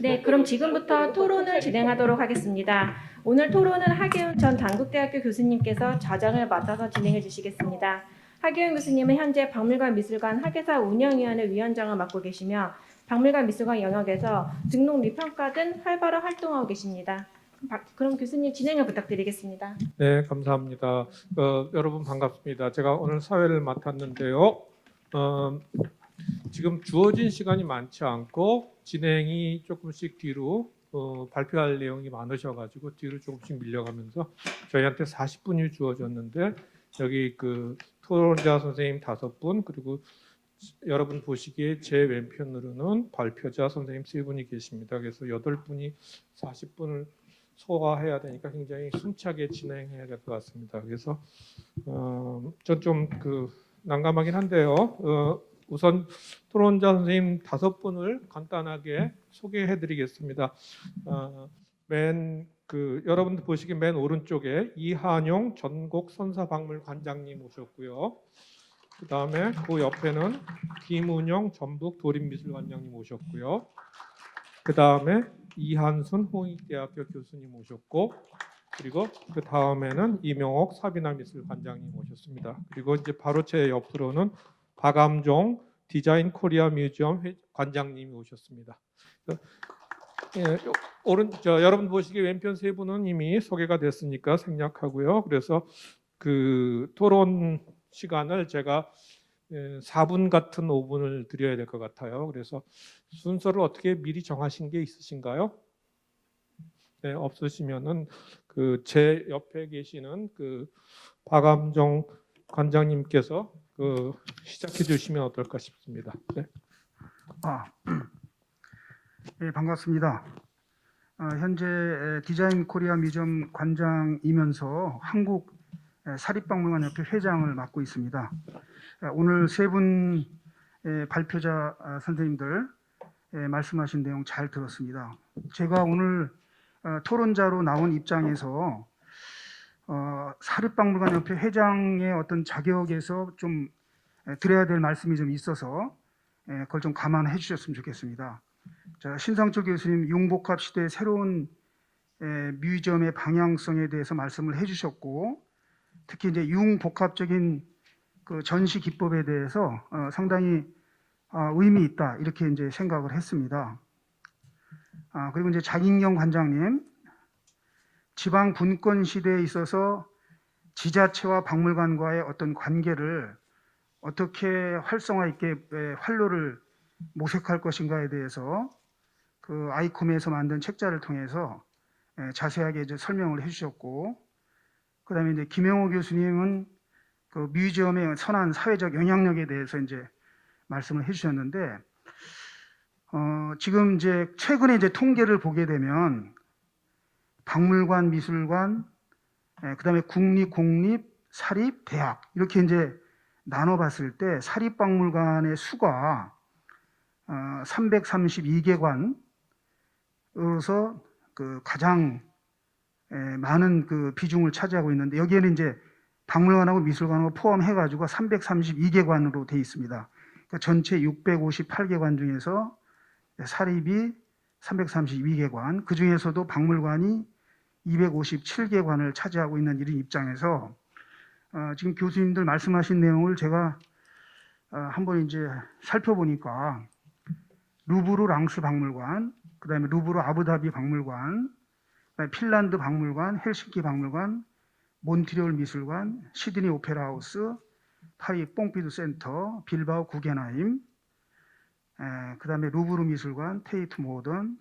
네, 그럼 지금부터 토론을 진행하도록 하겠습니다. 오늘 토론은 하계훈 전 단국대학교 교수님께서 좌장을 맡아서 진행해 주시겠습니다. 하계훈 교수님은 현재 박물관 미술관 학예사 운영위원회 위원장을 맡고 계시며 박물관 미술관 영역에서 등록 및 평가 등 활발한 활동하고 계십니다. 그럼 교수님 진행을 부탁드리겠습니다. 네, 감사합니다. 여러분 반갑습니다. 제가 오늘 사회를 맡았는데요. 지금 주어진 시간이 많지 않고 진행이 조금씩 뒤로 발표할 내용이 많으셔가지고 뒤로 조금씩 밀려가면서 저희한테 40분이 주어졌는데 여기 그 토론자 선생님 5분 그리고 여러분 보시기에 제 왼편으로는 발표자 선생님 3분이 계십니다. 그래서 8분이 40분을 소화해야 되니까 굉장히 숨차게 진행해야 될 것 같습니다. 그래서 전 좀 난감하긴 한데요. 우선 토론자 선생님 5분을 간단하게 소개해드리겠습니다. 여러분들 보시기 맨 오른쪽에 이한용 전국 선사박물관장님 오셨고요. 그 다음에 그 옆에는 김은영 전북 도립미술관장님 오셨고요. 그 다음에 이한순 홍익대학교 교수님 오셨고, 그리고 그 다음에는 이명옥 사비나미술관장님 오셨습니다. 그리고 이제 바로 제 옆으로는 박암종 디자인 코리아 뮤지엄 관장님이 오셨습니다. 여러분 보시기 왼편 3분은 이미 소개가 됐으니까 생략하고요. 그래서 그 토론 시간을 제가 4분 같은 5분을 드려야 될 것 같아요. 그래서 순서를 어떻게 미리 정하신 게 있으신가요? 네, 없으시면은 제 옆에 계시는 박암정 관장님께서 시작해 주시면 어떨까 싶습니다. 네. 네, 반갑습니다. 현재 디자인 코리아 뮤지엄 관장이면서 한국 사립박물관협회 회장을 맡고 있습니다. 오늘 3분 발표자 선생님들 말씀하신 내용 잘 들었습니다. 제가 오늘 토론자로 나온 입장에서 사립박물관협회 회장의 어떤 자격에서 좀 드려야 될 말씀이 좀 있어서 그걸 좀 감안해 주셨으면 좋겠습니다. 자, 신상철 교수님 융복합 시대의 새로운 뮤지엄의 방향성에 대해서 말씀을 해주셨고, 특히 이제 융복합적인 그 전시 기법에 대해서 상당히 의미 있다 이렇게 이제 생각을 했습니다. 그리고 이제 장인경 관장님, 지방 분권 시대에 있어서 지자체와 박물관과의 어떤 관계를 어떻게 활성화 있게 활로를 모색할 것인가에 대해서 그 아이콤에서 만든 책자를 통해서 자세하게 이제 설명을 해주셨고, 그다음에 이제 김영호 교수님은 그 뮤지엄의 선한 사회적 영향력에 대해서 이제 말씀을 해주셨는데, 지금 이제 최근에 이제 통계를 보게 되면 박물관, 미술관, 그다음에 국립, 공립, 사립, 대학 이렇게 이제 나눠봤을 때 사립박물관의 수가 332개관으로서 그 가장 많은 그 비중을 차지하고 있는데, 여기에는 이제 박물관하고 미술관하고 포함해가지고 332개관으로 되어 있습니다. 그러니까 전체 658개관 중에서 사립이 332개관, 그 중에서도 박물관이 257개관을 차지하고 있는 이런 입장에서 지금 교수님들 말씀하신 내용을 제가 한번 이제 살펴보니까 루브르 랑스 박물관, 그다음에 루브르 아부다비 박물관, 그다음에 핀란드 박물관, 헬싱키 박물관, 몬트리올 미술관, 시드니 오페라 하우스, 파리 뽕피두 센터, 빌바오 구겐하임, 그다음에 루브르 미술관, 테이트 모던,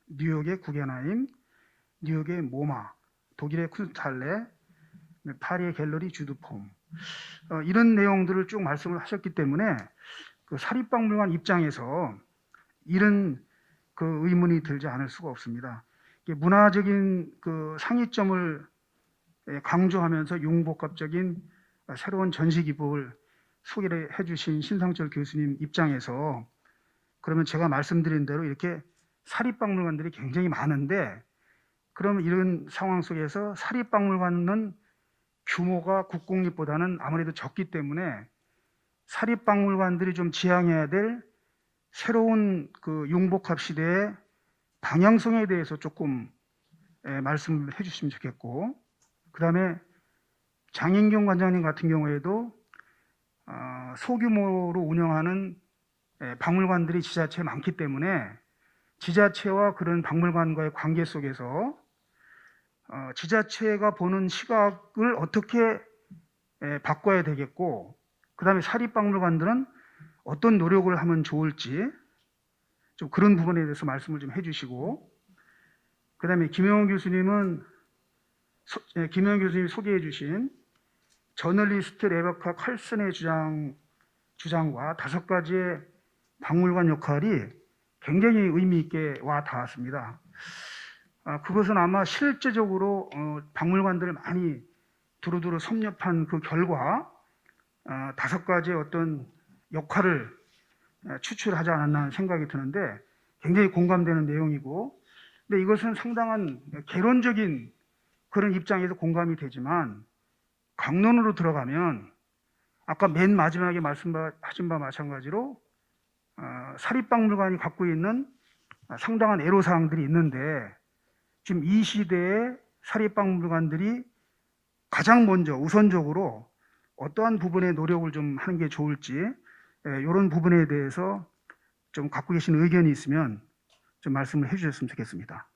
뉴욕의 구겐하임, 뉴욕의 모마, 독일의 쿤스탈레, 파리의 갤러리 주드폼, 이런 내용들을 쭉 말씀을 하셨기 때문에 그 사립박물관 입장에서 이런 그 의문이 들지 않을 수가 없습니다. 문화적인 그 상위점을 강조하면서 융복합적인 새로운 전시 기법을 소개를 해주신 신상철 교수님 입장에서, 그러면 제가 말씀드린 대로 이렇게 사립박물관들이 굉장히 많은데, 그러면 이런 상황 속에서 사립박물관은 규모가 국공립보다는 아무래도 적기 때문에 사립박물관들이 좀 지향해야 될 새로운 그 융복합 시대의 방향성에 대해서 조금 말씀을 해주시면 좋겠고, 그다음에 장인경 관장님 같은 경우에도 소규모로 운영하는 박물관들이 지자체에 많기 때문에 지자체와 그런 박물관과의 관계 속에서 지자체가 보는 시각을 어떻게 바꿔야 되겠고, 그다음에 사립박물관들은 어떤 노력을 하면 좋을지 좀 그런 부분에 대해서 말씀을 좀 해주시고, 그다음에 김영호 교수님이 소개해 주신 저널리스트 레베카 칼슨의 주장과 5가지의 박물관 역할이 굉장히 의미 있게 와 닿았습니다. 그것은 아마 실제적으로 박물관들을 많이 두루두루 섭렵한 그 결과 5가지의 어떤 역할을 추출하지 않았나 하는 생각이 드는데 굉장히 공감되는 내용이고, 근데 이것은 상당한 개론적인 그런 입장에서 공감이 되지만 강론으로 들어가면 아까 맨 마지막에 말씀하신 바 마찬가지로 사립박물관이 갖고 있는 상당한 애로사항들이 있는데, 지금 이 시대의 사립박물관들이 가장 먼저 우선적으로 어떠한 부분에 노력을 좀 하는 게 좋을지, 이런 부분에 대해서 좀 갖고 계신 의견이 있으면 좀 말씀을 해주셨으면 좋겠습니다.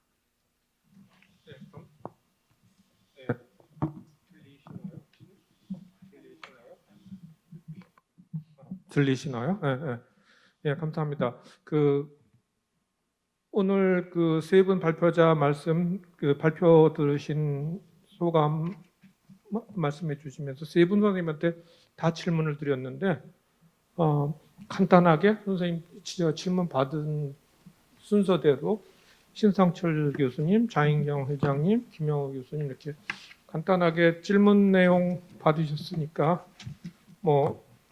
들리시나요? 예, 감사합니다. 오늘 그 세 분 발표자 말씀, 발표 들으신 소감 말씀해 주시면서 세 분 선생님한테 다 질문을 드렸는데, 간단하게 선생님 질문 받은 순서대로 신상철 교수님, 장인경 회장님, 김영호 교수님 이렇게 간단하게 질문 내용 받으셨으니까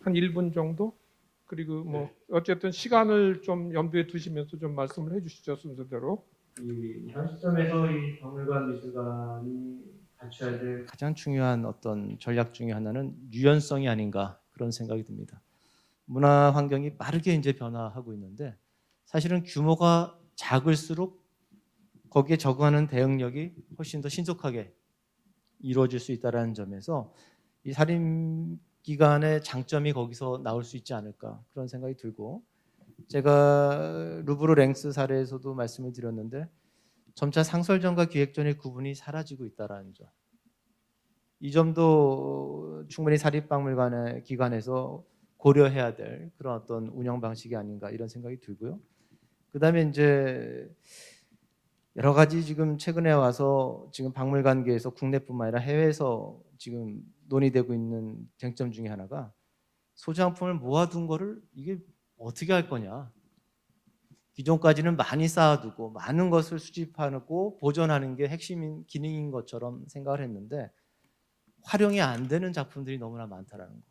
한 1분 정도, 그리고 어쨌든 시간을 좀 염두에 두시면서 좀 말씀을 해주시죠, 순서대로. 현 시점에서 이 박물관 미술관이 갖춰야 될 가장 중요한 어떤 전략 중에 하나는 유연성이 아닌가, 그런 생각이 듭니다. 문화 환경이 빠르게 이제 변화하고 있는데 사실은 규모가 작을수록 거기에 적응하는 대응력이 훨씬 더 신속하게 이루어질 수 있다는 점에서 이 사립기관의 장점이 거기서 나올 수 있지 않을까, 그런 생각이 들고, 제가 루브르 랭스 사례에서도 말씀을 드렸는데 점차 상설전과 기획전의 구분이 사라지고 있다는 점, 이 점도 충분히 사립박물관의 기관에서 고려해야 될 그런 어떤 운영 방식이 아닌가, 이런 생각이 들고요. 그다음에 이제 여러 가지 지금 최근에 와서 지금 박물관계에서 국내뿐만 아니라 해외에서 지금 논의되고 있는 쟁점 중에 하나가 소장품을 모아둔 거를 이게 어떻게 할 거냐. 기존까지는 많이 쌓아두고 많은 것을 수집하고 보존하는 게 핵심 기능인 것처럼 생각을 했는데 활용이 안 되는 작품들이 너무나 많다라는 거.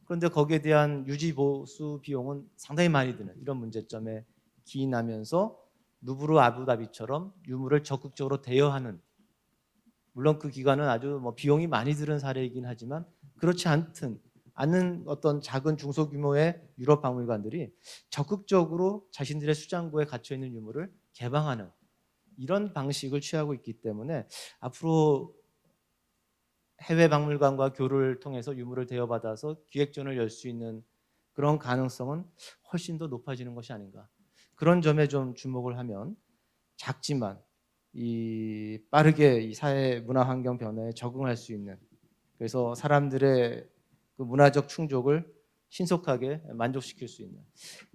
그런데 거기에 대한 유지 보수 비용은 상당히 많이 드는 이런 문제점에 기인하면서 루브르 아부다비처럼 유물을 적극적으로 대여하는, 물론 그 기관은 아주 비용이 많이 드는 사례이긴 하지만 그렇지 않는 어떤 작은 중소규모의 유럽 박물관들이 적극적으로 자신들의 수장고에 갇혀 있는 유물을 개방하는 이런 방식을 취하고 있기 때문에 앞으로 해외 박물관과 교류를 통해서 유물을 대여받아서 기획전을 열 수 있는 그런 가능성은 훨씬 더 높아지는 것이 아닌가. 그런 점에 좀 주목을 하면 작지만 빠르게 이 사회 문화 환경 변화에 적응할 수 있는, 그래서 사람들의 그 문화적 충족을 신속하게 만족시킬 수 있는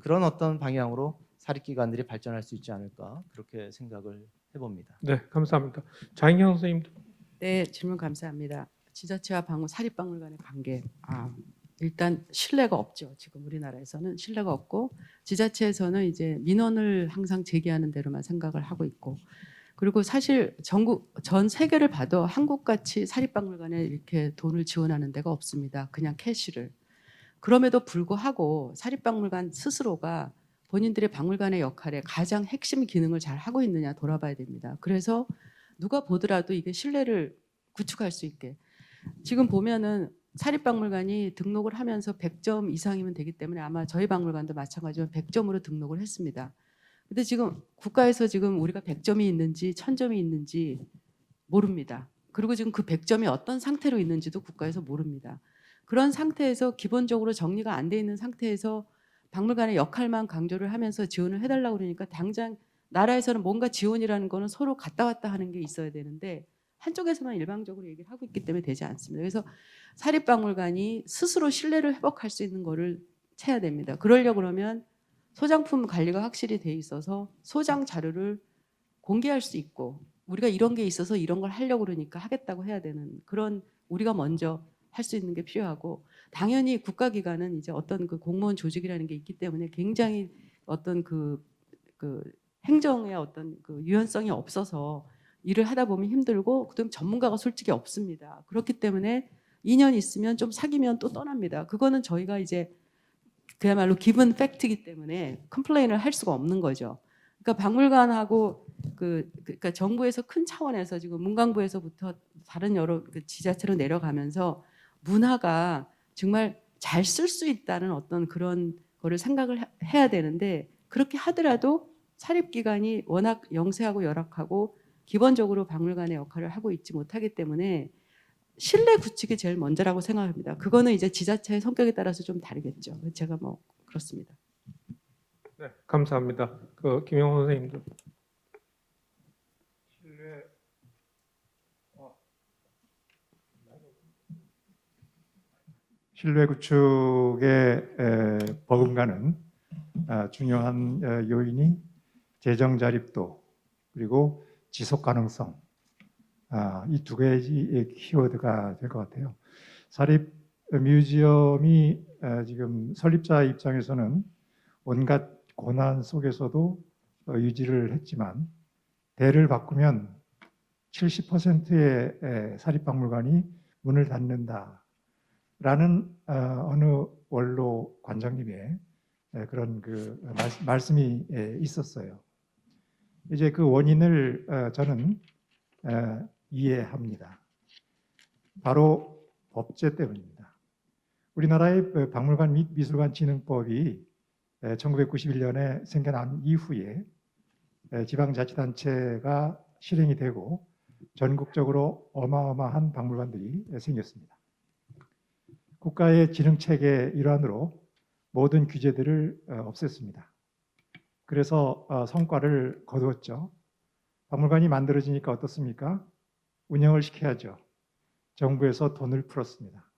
그런 어떤 방향으로 사립기관들이 발전할 수 있지 않을까, 그렇게 생각을 해봅니다. 네, 감사합니다. 장인경 선생님도. 네, 질문 감사합니다. 지자체와 사립박물관의 관계, 일단 신뢰가 없죠. 지금 우리나라에서는 신뢰가 없고 지자체에서는 이제 민원을 항상 제기하는 대로만 생각을 하고 있고, 그리고 사실 전 세계를 봐도 한국같이 사립박물관에 이렇게 돈을 지원하는 데가 없습니다. 그냥 캐시를. 그럼에도 불구하고 사립박물관 스스로가 본인들의 박물관의 역할에 가장 핵심 기능을 잘 하고 있느냐 돌아봐야 됩니다. 그래서 누가 보더라도 이게 신뢰를 구축할 수 있게, 지금 보면은 사립박물관이 등록을 하면서 100점 이상이면 되기 때문에 아마 저희 박물관도 마찬가지로 100점으로 등록을 했습니다. 근데 지금 국가에서 지금 우리가 100점이 있는지 1000점이 있는지 모릅니다. 그리고 지금 그 100점이 어떤 상태로 있는지도 국가에서 모릅니다. 그런 상태에서 기본적으로 정리가 안 돼 있는 상태에서 박물관의 역할만 강조를 하면서 지원을 해달라고 그러니까 당장 나라에서는 뭔가 지원이라는 거는 서로 갔다 왔다 하는 게 있어야 되는데 한쪽에서만 일방적으로 얘기를 하고 있기 때문에 되지 않습니다. 그래서 사립박물관이 스스로 신뢰를 회복할 수 있는 거를 해야 됩니다. 그러려고 그러면 소장품 관리가 확실히 돼 있어서 소장 자료를 공개할 수 있고 우리가 이런 게 있어서 이런 걸 하려고 그러니까 하겠다고 해야 되는 그런 우리가 먼저 할 수 있는 게 필요하고 당연히 국가기관은 이제 어떤 그 공무원 조직이라는 게 있기 때문에 굉장히 어떤 그 행정의 어떤 그 유연성이 없어서 일을 하다 보면 힘들고 그다음 전문가가 솔직히 없습니다. 그렇기 때문에 2년 있으면 좀 사귀면 또 떠납니다. 그거는 저희가 이제 그야말로 기본 팩트이기 때문에 컴플레인을 할 수가 없는 거죠. 그러니까 박물관하고 그러니까 정부에서 큰 차원에서 지금 문광부에서부터 다른 여러 그 지자체로 내려가면서 문화가 정말 잘 쓸 수 있다는 어떤 그런 거를 생각을 해야 되는데 그렇게 하더라도 사립기관이 워낙 영세하고 열악하고 기본적으로 박물관의 역할을 하고 있지 못하기 때문에 신뢰 구축이 제일 먼저라고 생각합니다. 그거는 이제 지자체의 성격에 따라서 좀 다르겠죠. 제가 뭐 그렇습니다. 네, 감사합니다. 김영호 선생님도. 신뢰 구축에 버금가는 중요한 요인이 재정 자립도 그리고 지속 가능성 이 두 개의 키워드가 될 것 같아요. 사립 뮤지엄이 지금 설립자 입장에서는 온갖 고난 속에서도 유지를 했지만 대를 바꾸면 70%의 사립박물관이 문을 닫는다라는 어느 원로 관장님의 그런 그 말씀이 있었어요. 이제 그 원인을 저는 이해합니다. 바로 법제 때문입니다. 우리나라의 박물관 및 미술관 진흥법이 1991년에 생겨난 이후에 지방자치단체가 실행이 되고 전국적으로 어마어마한 박물관들이 생겼습니다. 국가의 진흥체계 일환으로 모든 규제들을 없앴습니다. 그래서 성과를 거두었죠. 박물관이 만들어지니까 어떻습니까? 운영을 시켜야죠. 정부에서 돈을 풀었습니다.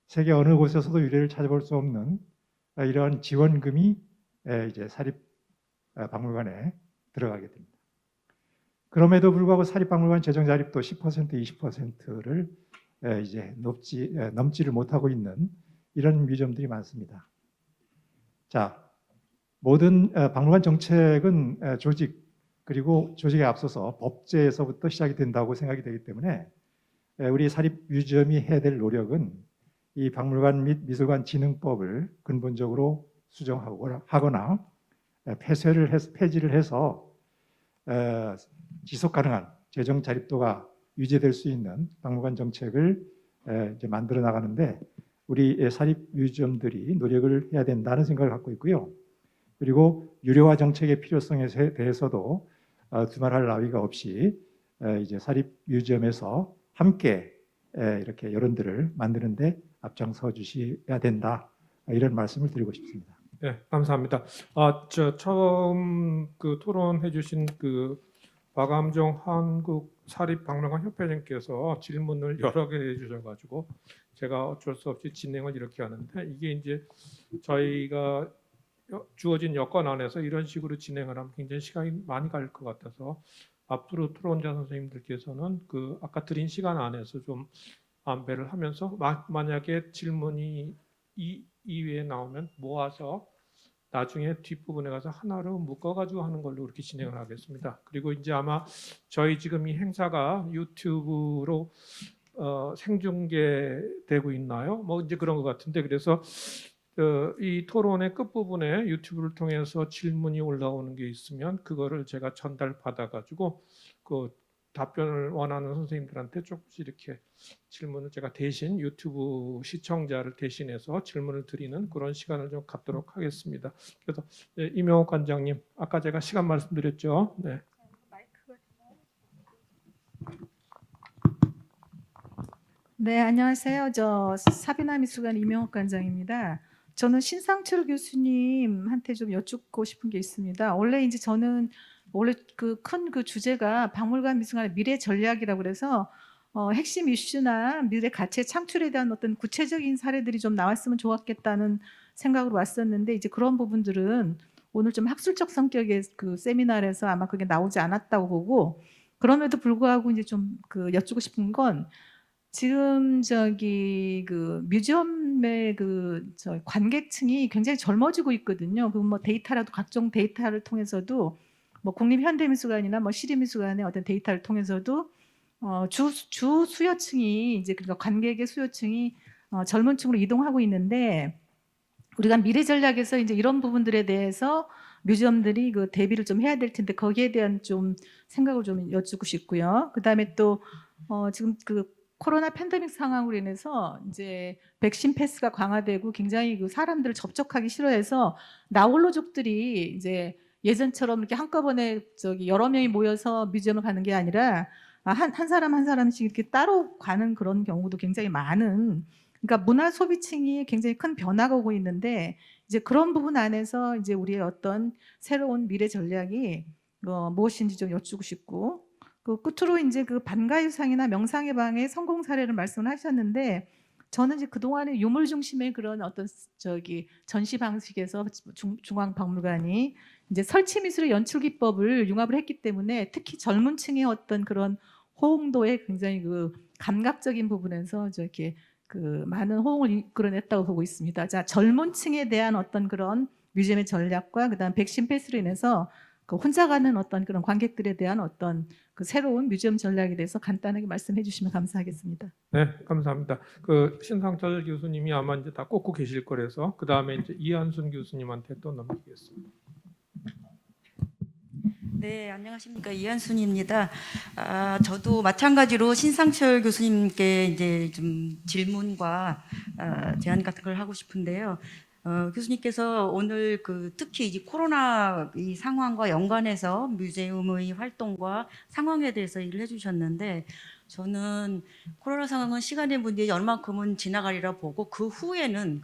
세계 어느 곳에서도 유례를 찾아볼 수 없는 이러한 지원금이 이제 사립 박물관에 들어가게 됩니다. 그럼에도 불구하고 사립박물관 재정 자립도 10%, 20%를 이제 넘지를 못하고 있는 이런 뮤지엄들이 많습니다. 자, 모든 박물관 정책은 조직 그리고 조직에 앞서서 법제에서부터 시작이 된다고 생각이 되기 때문에 우리 사립 뮤지엄이 해야 될 노력은 이 박물관 및 미술관 진흥법을 근본적으로 수정하거나 폐지를 해서 지속 가능한 재정 자립도가 유지될 수 있는 박물관 정책을 이제 만들어 나가는데 우리 사립 뮤지엄들이 노력을 해야 된다는 생각을 갖고 있고요. 그리고 유료화 정책의 필요성에 대해서도 두말할 나위가 없이 이제 사립 뮤지엄에서 함께 이렇게 여론들을 만드는데 앞장서 주셔야 된다 이런 말씀을 드리고 싶습니다. 네, 감사합니다. 처음 토론해주신 박암정 한국사립박물관 협회장께서 질문을 여러 개 해주셔가지고 제가 어쩔 수 없이 진행을 이렇게 하는데 이게 이제 저희가 주어진 여건 안에서 이런 식으로 진행을 하면 굉장히 시간이 많이 갈 것 같아서 앞으로 토론자 선생님들께서는 아까 드린 시간 안에서 좀 안배를 하면서 만약에 질문이 이 이외에 나오면 모아서 나중에 뒷부분에 가서 하나로 묶어가지고 하는 걸로 이렇게 진행을 하겠습니다. 그리고 이제 아마 저희 지금 이 행사가 유튜브로 생중계되고 있나요? 뭐 이제 그런 것 같은데 그래서 이 토론의 끝부분에 유튜브를 통해서 질문이 올라오는 게 있으면 그거를 제가 전달 받아가지고 답변을 원하는 선생님들한테 조금씩 이렇게 질문을 제가 대신 유튜브 시청자를 대신해서 질문을 드리는 그런 시간을 좀 갖도록 하겠습니다. 그래서 이명옥 관장님, 아까 제가 시간 말씀드렸죠. 네. 네, 안녕하세요. 저 사비나 미술관 이명옥 관장입니다. 저는 신상철 교수님한테 좀 여쭙고 싶은 게 있습니다. 원래 이제 저는 원래 그 큰 그 주제가 박물관 미술관의 미래 전략이라고 그래서 핵심 이슈나 미래 가치의 창출에 대한 어떤 구체적인 사례들이 좀 나왔으면 좋았겠다는 생각으로 왔었는데 이제 그런 부분들은 오늘 좀 학술적 성격의 그 세미나에서 아마 그게 나오지 않았다고 보고 그럼에도 불구하고 이제 좀 그 여쭙고 싶은 건 지금 저기 그 뮤지엄의 그 저 관객층이 굉장히 젊어지고 있거든요. 그 뭐 데이터라도 각종 데이터를 통해서도 뭐 국립현대미술관이나 뭐 시립미술관의 어떤 데이터를 통해서도 주 수요층이 이제 그러니까 관객의 수요층이 젊은 층으로 이동하고 있는데 우리가 미래 전략에서 이제 이런 부분들에 대해서 뮤지엄들이 그 대비를 좀 해야 될 텐데 거기에 대한 좀 생각을 좀 여쭙고 싶고요. 그다음에 또 지금 그 코로나 팬데믹 상황으로 인해서 이제 백신 패스가 강화되고 굉장히 그 사람들을 접촉하기 싫어해서 나홀로족들이 이제 예전처럼 이렇게 한꺼번에 저기 여러 명이 모여서 뮤지엄을 가는 게 아니라 한 사람 한 사람씩 이렇게 따로 가는 그런 경우도 굉장히 많은 그러니까 문화 소비층이 굉장히 큰 변화가 오고 있는데 이제 그런 부분 안에서 이제 우리의 어떤 새로운 미래 전략이 무엇인지 좀 여쭙고 싶고 그 끝으로 이제 그 반가유상이나 명상의 방의 성공 사례를 말씀하셨는데 저는 이제 그동안에 유물 중심의 그런 어떤 저기 전시 방식에서 중앙박물관이 이제 설치 미술의 연출 기법을 융합을 했기 때문에 특히 젊은 층의 어떤 그런 호응도에 굉장히 그 감각적인 부분에서 저렇게 그 많은 호응을 이끌어냈다고 보고 있습니다. 자, 젊은 층에 대한 어떤 그런 뮤지엄의 전략과 그다음 백신 패스로 인해서 그 혼자 가는 어떤 그런 관객들에 대한 어떤 그 새로운 뮤지엄 전략에 대해서 간단하게 말씀해 주시면 감사하겠습니다. 네, 감사합니다. 그 신상철 교수님이 아마 이제 다 꽂고 계실 거라서 그 다음에 이제 이한순 교수님한테 또 넘기겠습니다. 네, 안녕하십니까. 이한순입니다. 저도 마찬가지로 신상철 교수님께 이제 좀 질문과 제안 같은 걸 하고 싶은데요. 교수님께서 오늘 그 특히 이제 코로나 이 상황과 연관해서 뮤지엄의 활동과 상황에 대해서 얘기를 해주셨는데 저는 코로나 상황은 시간의 문제 얼만큼은 지나가리라 보고 그 후에는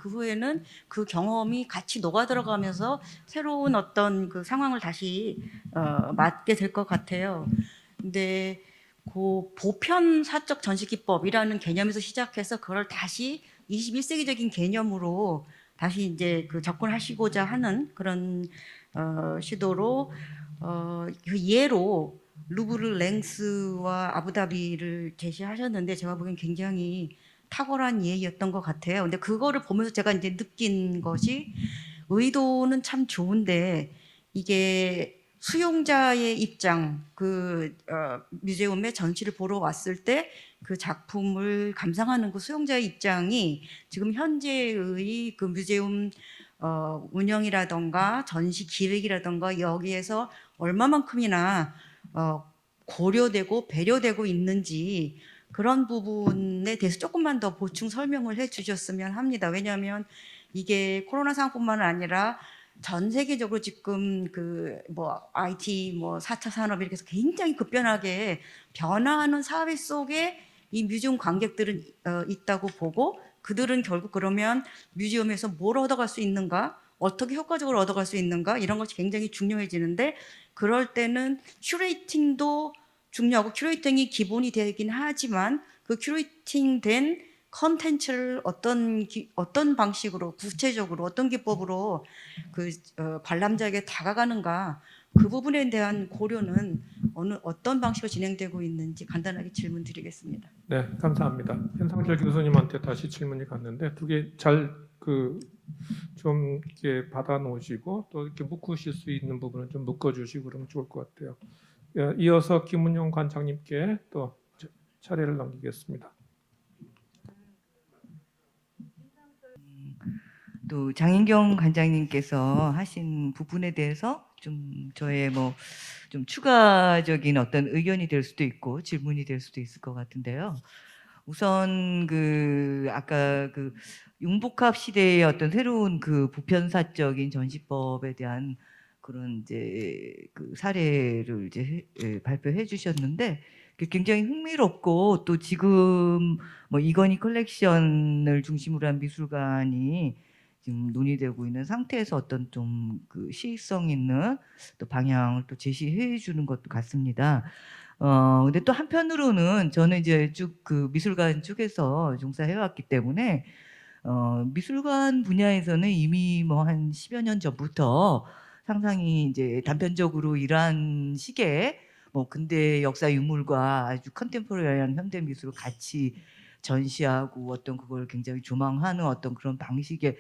그 경험이 같이 녹아 들어가면서 새로운 어떤 그 상황을 다시 맞게 될 것 같아요. 근데 그 보편 사적 전시 기법이라는 개념에서 시작해서 그걸 다시 21세기적인 개념으로 다시 이제 그 접근하시고자 하는 그런 시도로 그 예로 루브르 랭스와 아부다비를 제시하셨는데 제가 보기엔 굉장히 탁월한 예였던 것 같아요. 근데 그거를 보면서 제가 이제 느낀 것이 의도는 참 좋은데 이게 수용자의 입장, 그 뮤지엄에 전시를 보러 왔을 때 그 작품을 감상하는 그 수용자의 입장이 지금 현재의 그 뮤지엄 운영이라던가 전시 기획이라던가 여기에서 얼마만큼이나 고려되고 배려되고 있는지 그런 부분에 대해서 조금만 더 보충 설명을 해주셨으면 합니다. 왜냐하면 이게 코로나 상황뿐만 아니라 전 세계적으로 지금 그 뭐 IT 뭐 4차 산업 이렇게 해서 굉장히 급변하게 변화하는 사회 속에 이 뮤지엄 관객들은 있다고 보고 그들은 결국 그러면 뮤지엄에서 뭘 얻어갈 수 있는가, 어떻게 효과적으로 얻어갈 수 있는가 이런 것이 굉장히 중요해지는데 그럴 때는 큐레이팅도 중요하고 큐레이팅이 기본이 되긴 하지만 그 큐레이팅된 컨텐츠를 어떤 방식으로 구체적으로 어떤 기법으로 그 관람자에게 다가가는가 그 부분에 대한 고려는 어떤 방식으로 진행되고 있는지 간단하게 질문드리겠습니다. 네, 감사합니다. 신상철 교수님한테 다시 질문이 갔는데 두 개 잘 그 좀 이렇게 받아 놓으시고 또 이렇게 묶으실 수 있는 부분은 좀 묶어 주시고 그러면 좋을 것 같아요. 이어서 김은용 관장님께 또 차례를 넘기겠습니다. 또 장인경 관장님께서 하신 부분에 대해서 좀 저의 뭐 좀 추가적인 어떤 의견이 될 수도 있고 질문이 될 수도 있을 것 같은데요. 우선 그 아까 그 융복합 시대의 어떤 새로운 그 보편사적인 전시법에 대한 그런 이제 그 사례를 이제 발표해 주셨는데 굉장히 흥미롭고 또 지금 뭐 이건희 컬렉션을 중심으로 한 미술관이 지금 논의되고 있는 상태에서 어떤 좀 그 시의성 있는 또 방향을 또 제시해 주는 것도 같습니다. 근데 또 한편으로는 저는 이제 쭉 그 미술관 쪽에서 종사해 왔기 때문에 미술관 분야에서는 이미 뭐 한 10여 년 전부터 상당히 이제 단편적으로 이러한 시기에 뭐 근대 역사 유물과 아주 컨템포러리한 현대 미술을 같이 전시하고 어떤 그걸 굉장히 조망하는 어떤 그런 방식의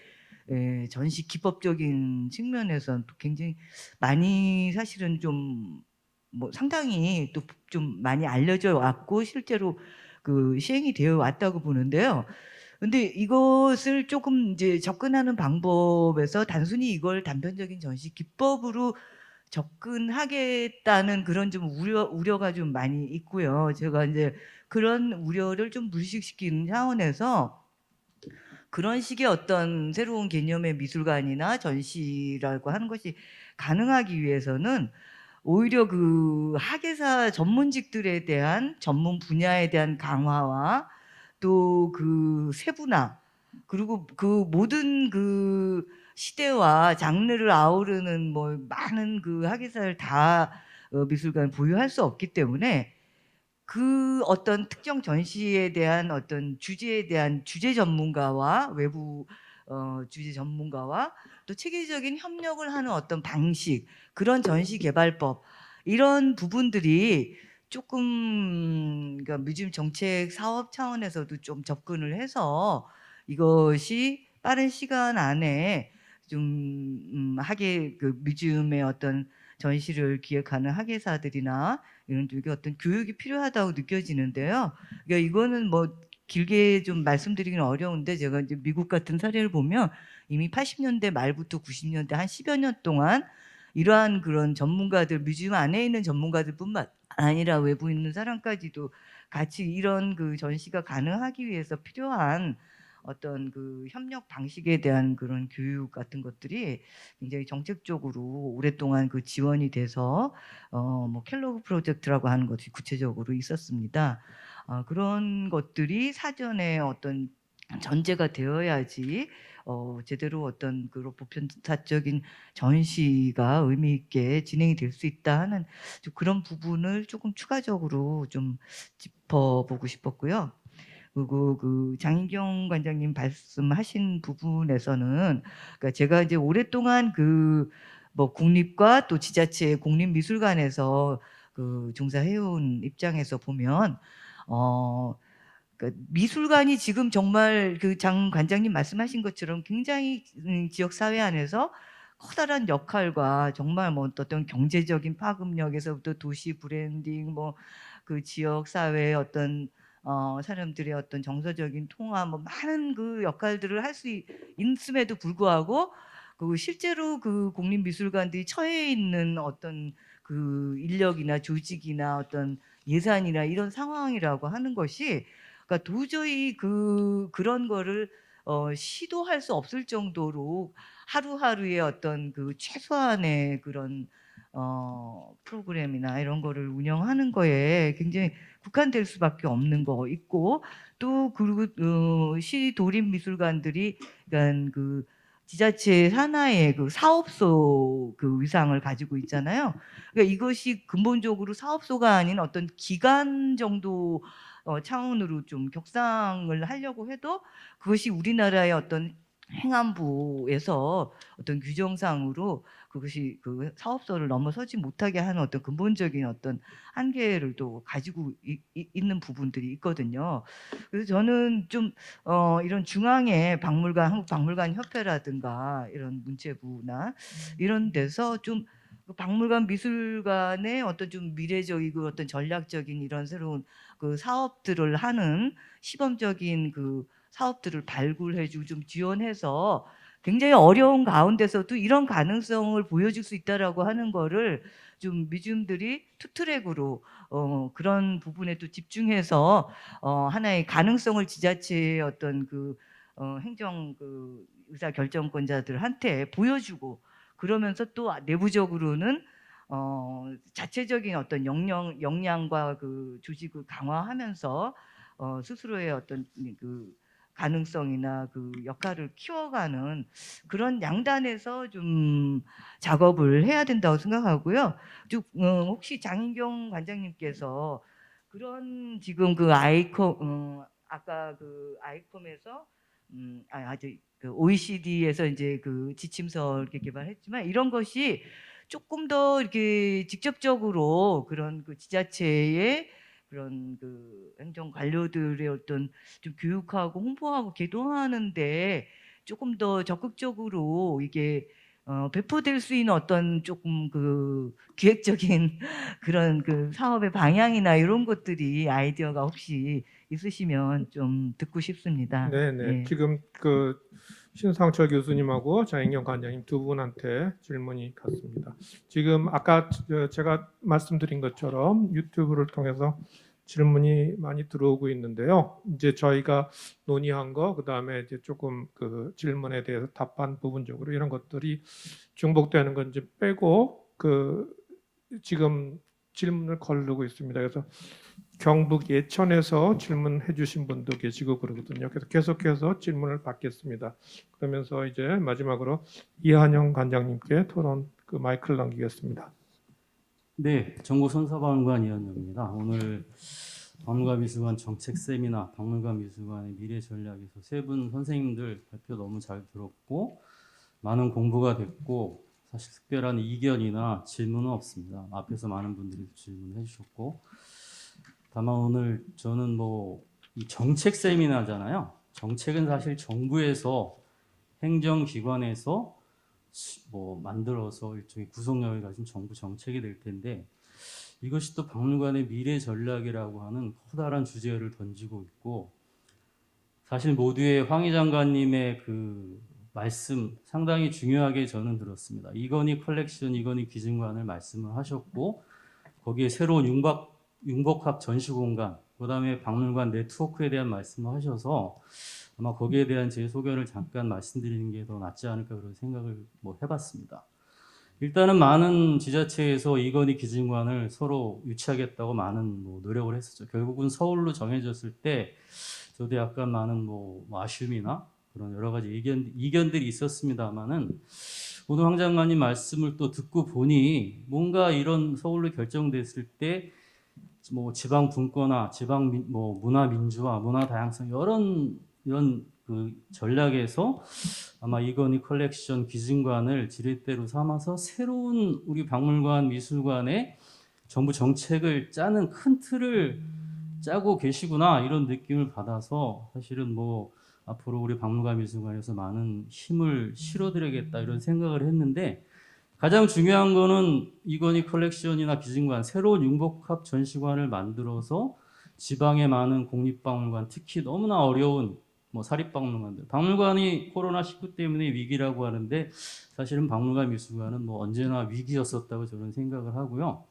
전시 기법적인 측면에서는 또 굉장히 많이 사실은 좀 뭐 상당히 또 좀 많이 알려져 왔고 실제로 그 시행이 되어 왔다고 보는데요. 근데 이것을 조금 이제 접근하는 방법에서 단순히 이걸 단편적인 전시 기법으로 접근하겠다는 그런 좀 우려가 좀 많이 있고요. 제가 이제 그런 우려를 좀 물식시키는 차원에서 그런 식의 어떤 새로운 개념의 미술관이나 전시라고 하는 것이 가능하기 위해서는 오히려 그 학예사 전문직들에 대한 전문 분야에 대한 강화와 또 그 세분화 그리고 그 모든 그 시대와 장르를 아우르는 뭐 많은 그 학예사를 다 미술관 보유할 수 없기 때문에 그 어떤 특정 전시에 대한 어떤 주제에 대한 주제 전문가와 외부 주제 전문가와 또 체계적인 협력을 하는 어떤 방식, 그런 전시 개발법 이런 부분들이 조금 그러니까 뮤지엄 정책 사업 차원에서도 좀 접근을 해서 이것이 빠른 시간 안에 좀 학예 그 뮤지엄의 어떤 전시를 기획하는 학예사들이나 이런 쪽에 어떤 교육이 필요하다고 느껴지는데요. 그러니까 이거는 뭐 길게 좀 말씀드리기는 어려운데 제가 이제 미국 같은 사례를 보면 이미 80년대 말부터 90년대 한 10여 년 동안 이러한 그런 전문가들 뮤지엄 안에 있는 전문가들뿐만 아니라 외부에 있는 사람까지도 같이 이런 그 전시가 가능하기 위해서 필요한 어떤 그 협력 방식에 대한 그런 교육 같은 것들이 굉장히 정책적으로 오랫동안 그 지원이 돼서 뭐 켈로그 프로젝트라고 하는 것이 구체적으로 있었습니다. 그런 것들이 사전에 어떤 전제가 되어야지 제대로 어떤 그 보편사적인 전시가 의미 있게 진행이 될 수 있다 하는 좀 그런 부분을 조금 추가적으로 좀 짚어보고 싶었고요. 그리고 그 장인경 관장님 말씀하신 부분에서는 그러니까 제가 이제 오랫동안 그 뭐 국립과 또 지자체 공립미술관에서 그 종사해온 입장에서 보면 그러니까 미술관이 지금 정말 그 장 관장님 말씀하신 것처럼 굉장히 지역 사회 안에서 커다란 역할과 정말 뭐 어떤 경제적인 파급력에서부터 도시 브랜딩 뭐 그 지역 사회의 어떤 사람들의 어떤 정서적인 통합 뭐 많은 그 역할들을 할 수 있음에도 불구하고 그 실제로 그 국립미술관들이 처해 있는 어떤 그 인력이나 조직이나 어떤 예산이나 이런 상황이라고 하는 것이 그러니까 도저히 그런 거를 시도할 수 없을 정도로 하루하루의 어떤 그 최소한의 그런 프로그램이나 이런 거를 운영하는 거에 굉장히 국한될 수밖에 없는 거 있고 또 그리고 시 도립 미술관들이 그러니까 그 지자체 산하의 그 사업소 그 위상을 가지고 있잖아요. 그러니까 이것이 근본적으로 사업소가 아닌 어떤 기관 정도 차원으로 좀 격상을 하려고 해도 그것이 우리나라의 어떤 행안부에서 어떤 규정상으로 그것이 그 사업소를 넘어서지 못하게 하는 어떤 근본적인 어떤 한계를 또 가지고 있는 부분들이 있거든요. 그래서 저는 좀 이런 중앙의 박물관, 한국박물관 협회라든가 이런 문체부나 이런 데서 좀그 박물관 미술관의 어떤 좀 미래적이고 어떤 전략적인 이런 새로운 그 사업들을 하는 시범적인 그 사업들을 발굴해주고 좀 지원해서 굉장히 어려운 가운데서도 이런 가능성을 보여줄 수 있다라고 하는 거를 좀 뮤지엄들이 투트랙으로 그런 부분에 또 집중해서 하나의 가능성을 지자체의 어떤 그 행정 그 의사 결정권자들한테 보여주고 그러면서 또 내부적으로는 자체적인 어떤 역량과 그 조직을 강화하면서 스스로의 어떤 그 가능성이나 그 역할을 키워가는 그런 양단에서 좀 작업을 해야 된다고 생각하고요. 혹시 장인경 관장님께서 그런 지금 그 아이콤 아까 그 아이콤에서 아직 그 OECD에서 이제 그 지침서 이렇게 개발했지만 이런 것이 조금 더 이렇게 직접적으로 그런 그 지자체의 그런 그 행정 관료들의 어떤 좀 교육하고 홍보하고 계도하는데 조금 더 적극적으로 이게 배포될 수 있는 어떤 조금 그 기획적인 그런 그 사업의 방향이나 이런 것들이 아이디어가 혹시 있으시면 좀 듣고 싶습니다. 네네. 예. 지금 그 신상철 교수님하고 장인경 관장님 두 분한테 질문이 갔습니다. 지금 아까 제가 말씀드린 것처럼 유튜브를 통해서 질문이 많이 들어오고 있는데요. 이제 저희가 논의한 거, 그 다음에 이제 조금 그 질문에 대해서 답한 부분적으로 이런 것들이 중복되는 건 이제 빼고 그 지금 질문을 거르고 있습니다. 그래서 경북 예천에서 질문해 주신 분도 계시고 그러거든요. 그래서 계속해서 질문을 받겠습니다. 그러면서 이제 마지막으로 이한영 관장님께 토론 그 마이크를 넘기겠습니다. 네, 전국 선사박물관 이한영입니다. 오늘 박물관 미술관 정책 세미나, 박물관 미술관의 미래 전략에서 세 분 선생님들 발표 너무 잘 들었고 많은 공부가 됐고 사실 특별한 이견이나 질문은 없습니다. 앞에서 많은 분들이 질문해 주셨고 다만 오늘 저는 뭐 이 정책 세미나잖아요. 정책은 사실 정부에서 행정기관에서 뭐 만들어서 일종의 구속력을 가진 정부 정책이 될 텐데 이것이 또 박물관의 미래 전략이라고 하는 커다란 주제를 던지고 있고 사실 모두의 황희 장관님의 그 말씀 상당히 중요하게 저는 들었습니다. 이건희 컬렉션, 이건희 기증관을 말씀을 하셨고 거기에 새로운 융복합 전시공간, 그다음에 박물관 네트워크에 대한 말씀을 하셔서 아마 거기에 대한 제 소견을 잠깐 말씀드리는 게 더 낫지 않을까 그런 생각을 뭐 해봤습니다. 일단은 많은 지자체에서 이건희 기증관을 서로 유치하겠다고 많은 뭐 노력을 했었죠. 결국은 서울로 정해졌을 때 저도 약간 많은 뭐 아쉬움이나 그런 여러 가지 이견들이 있었습니다만은 오늘 황 장관님 말씀을 또 듣고 보니 뭔가 이런 서울로 결정됐을 때 뭐 지방 분권화, 지방 뭐 문화 민주화, 문화 다양성 이런 그 전략에서 아마 이건희 컬렉션 기증관을 지렛대로 삼아서 새로운 우리 박물관 미술관의 정부 정책을 짜는 큰 틀을 짜고 계시구나 이런 느낌을 받아서 사실은 뭐 앞으로 우리 박물관 미술관에서 많은 힘을 실어드려야겠다 이런 생각을 했는데 가장 중요한 거는 이건희 컬렉션이나 기증관 새로운 융복합 전시관을 만들어서 지방의 많은 국립박물관 특히 너무나 어려운 뭐 사립박물관들 박물관이 코로나19 때문에 위기라고 하는데 사실은 박물관 미술관은 뭐 언제나 위기였었다고 저는 생각을 하고요.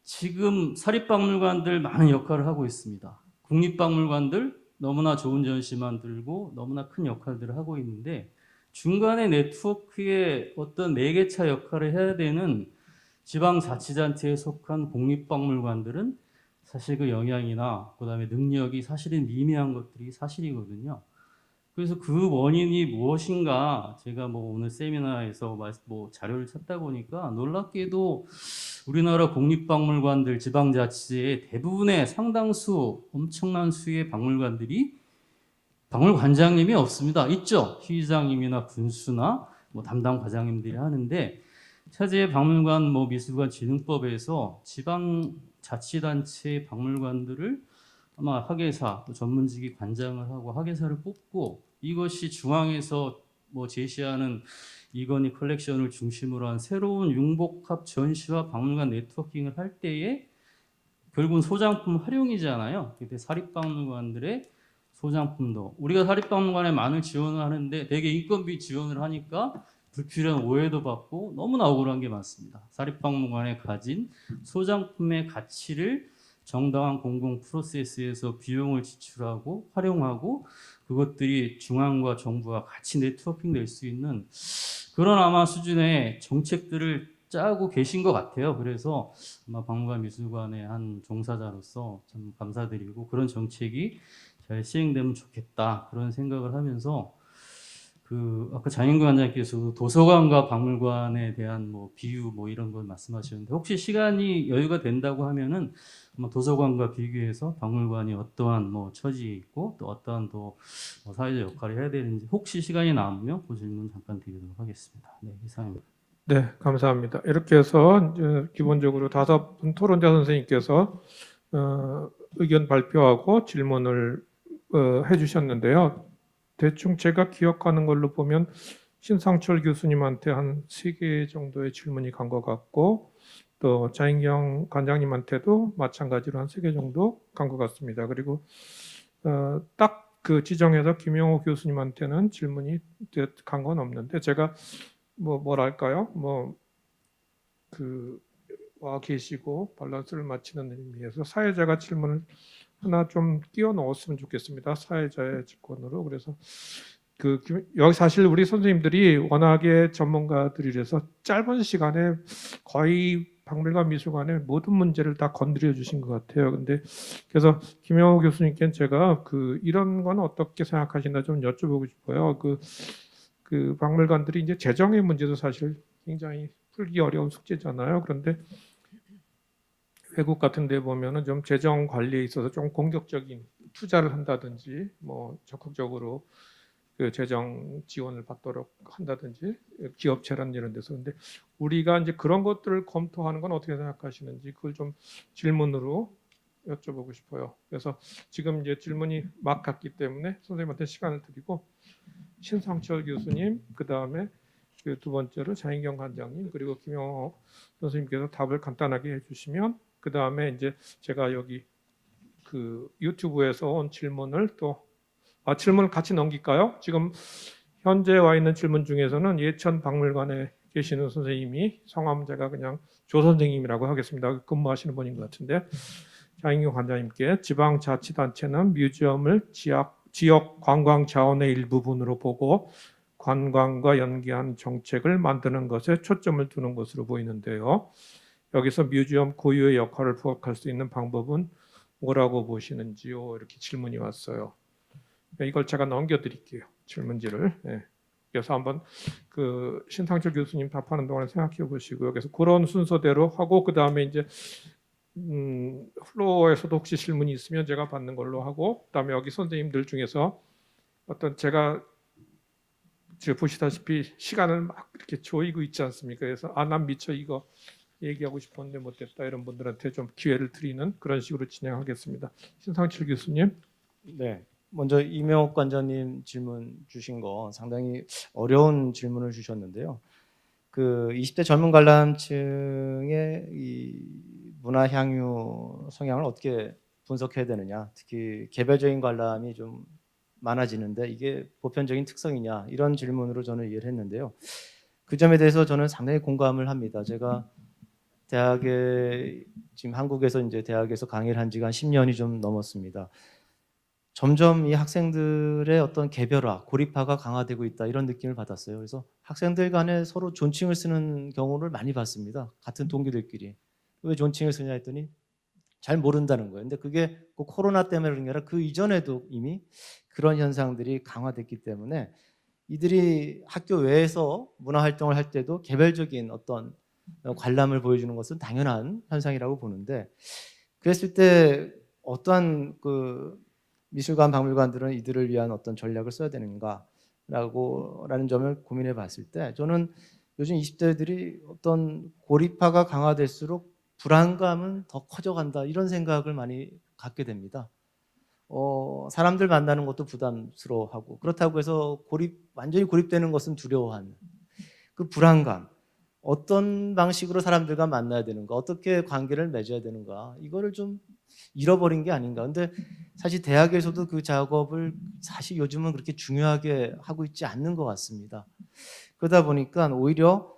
지금 사립박물관들 많은 역할을 하고 있습니다. 국립박물관들 너무나 좋은 전시만 들고 너무나 큰 역할들을 하고 있는데 중간에 네트워크의 어떤 매개차 역할을 해야 되는 지방자치단체에 속한 국립박물관들은 사실 그 영향이나 그다음에 능력이 사실은 미미한 것들이 사실이거든요. 그래서 그 원인이 무엇인가 제가 뭐 오늘 세미나에서 뭐 자료를 찾다 보니까 놀랍게도 우리나라 국립박물관들 지방자치의 대부분의 상당수 엄청난 수의 박물관들이 박물관장님이 없습니다. 있죠. 시장님이나 군수나 뭐 담당 과장님들이 하는데 차제 박물관 뭐 미술관 진흥법에서 지방자치단체 박물관들을 아마 학예사 또 전문직이 관장을 하고 학예사를 뽑고 이것이 중앙에서 뭐 제시하는 이건희 컬렉션을 중심으로 한 새로운 융복합 전시와 박물관 네트워킹을 할 때에 결국은 소장품 활용이잖아요. 그때 사립박물관들의 소장품도 우리가 사립박물관에 많은 지원을 하는데 대개 인건비 지원을 하니까 불필요한 오해도 받고 너무나 억울한 게 많습니다. 사립박물관에 가진 소장품의 가치를 정당한 공공 프로세스에서 비용을 지출하고 활용하고 그것들이 중앙과 정부와 같이 네트워킹 될 수 있는 그런 아마 수준의 정책들을 짜고 계신 것 같아요. 그래서 아마 박물관 미술관의 한 종사자로서 참 감사드리고 그런 정책이 잘 시행되면 좋겠다 그런 생각을 하면서 그 아까 장인구 관장님께서 도서관과 박물관에 대한 뭐 비유 뭐 이런 걸 말씀하셨는데 혹시 시간이 여유가 된다고 하면은 아마 도서관과 비교해서 박물관이 어떠한 뭐 처지에 있고 또 어떠한 또 사회적 역할을 해야 되는지 혹시 시간이 남으면 그 질문 잠깐 드리도록 하겠습니다. 네, 이상입니다. 네, 감사합니다. 이렇게 해서 이제 기본적으로 5분 토론자 선생님께서 의견 발표하고 질문을 해주셨는데요. 대충 제가 기억하는 걸로 보면 신상철 교수님한테 한 3개 정도의 질문이 간 것 같고 또 자인경 관장님한테도 마찬가지로 한 3개 정도 간 것 같습니다. 그리고 딱 그 지정해서 김영호 교수님한테는 질문이 간 건 없는데 제가 뭐랄까요? 와 계시고 밸런스를 맞추는 의미에서 사회자가 질문을 하나 좀 끼워 넣었으면 좋겠습니다. 사회자의 직권으로. 그래서 여기 사실 우리 선생님들이 워낙에 전문가들이라서 짧은 시간에 거의 박물관 미술관의 모든 문제를 다 건드려 주신 것 같아요. 근데 그래서 김영호 교수님께 제가 이런 건 어떻게 생각하시나 좀 여쭤보고 싶어요. 그 박물관들이 이제 재정의 문제도 사실 굉장히 풀기 어려운 숙제잖아요. 그런데 외국 같은 데 보면은 좀 재정 관리에 있어서 좀 공격적인 투자를 한다든지 뭐 적극적으로 그 재정 지원을 받도록 한다든지 기업체란 이런 데서 근데 우리가 이제 그런 것들을 검토하는 건 어떻게 생각하시는지 그걸 좀 질문으로 여쭤보고 싶어요. 그래서 지금 이제 질문이 막 갔기 때문에 선생님한테 시간을 드리고 신상철 교수님, 그 다음에 그 두 번째로 자인경 관장님 그리고 김영호 선생님께서 답을 간단하게 해주시면 그 다음에 이제 제가 여기 그 유튜브에서 온 질문을 질문을 같이 넘길까요? 지금 현재 와 있는 질문 중에서는 예천 박물관에 계시는 선생님이 성함 제가 그냥 조 선생님이라고 하겠습니다. 근무하시는 분인 것 같은데 자인경 관장님께 지방자치단체는 뮤지엄을 지역 관광 자원의 일부분으로 보고 관광과 연계한 정책을 만드는 것에 초점을 두는 것으로 보이는데요. 여기서 뮤지엄 고유의 역할을 부각할 수 있는 방법은 뭐라고 보시는지요? 이렇게 질문이 왔어요. 이걸 제가 넘겨드릴게요. 질문지를. 네. 그래서 한번 그 신상철 교수님 답하는 동안에 생각해 보시고요. 그래서 그런 순서대로 하고 그 다음에 이제 플로어에서도 혹시 질문이 있으면 제가 받는 걸로 하고 그다음에 여기 선생님들 중에서 어떤 제가 지금 보시다시피 시간을 막 이렇게 조이고 있지 않습니까? 그래서 난 미처 이거 얘기하고 싶었는데 못했다 이런 분들한테 좀 기회를 드리는 그런 식으로 진행하겠습니다. 신상철 교수님. 네. 먼저 이명옥 관장님 질문 주신 거 상당히 어려운 질문을 주셨는데요. 그 20대 젊은 관람층의 이 문화 향유 성향을 어떻게 분석해야 되느냐, 특히 개별적인 관람이 좀 많아지는데 이게 보편적인 특성이냐 이런 질문으로 저는 이해를 했는데요. 그 점에 대해서 저는 상당히 공감을 합니다. 제가 대학에 지금 한국에서 이제 대학에서 강의를 한 지가 한 10년이 좀 넘었습니다. 점점 이 학생들의 어떤 개별화, 고립화가 강화되고 있다 이런 느낌을 받았어요. 그래서 학생들 간에 서로 존칭을 쓰는 경우를 많이 봤습니다. 같은 동기들끼리. 왜 존칭을 쓰냐 했더니 잘 모른다는 거예요. 근데 그게 꼭 코로나 때문에 그런 게 아니라 그 이전에도 이미 그런 현상들이 강화됐기 때문에 이들이 학교 외에서 문화활동을 할 때도 개별적인 어떤 관람을 보여주는 것은 당연한 현상이라고 보는데 그랬을 때 어떠한 그 미술관, 박물관들은 이들을 위한 어떤 전략을 써야 되는가라는 점을 고민해 봤을 때 저는 요즘 20대들이 어떤 고립화가 강화될수록 불안감은 더 커져간다 이런 생각을 많이 갖게 됩니다. 사람들 만나는 것도 부담스러워하고 그렇다고 해서 완전히 고립되는 것은 두려워하는 그 불안감, 어떤 방식으로 사람들과 만나야 되는가, 어떻게 관계를 맺어야 되는가 이거를 좀 잃어버린 게 아닌가. 근데 사실 대학에서도 그 작업을 사실 요즘은 그렇게 중요하게 하고 있지 않는 것 같습니다. 그러다 보니까 오히려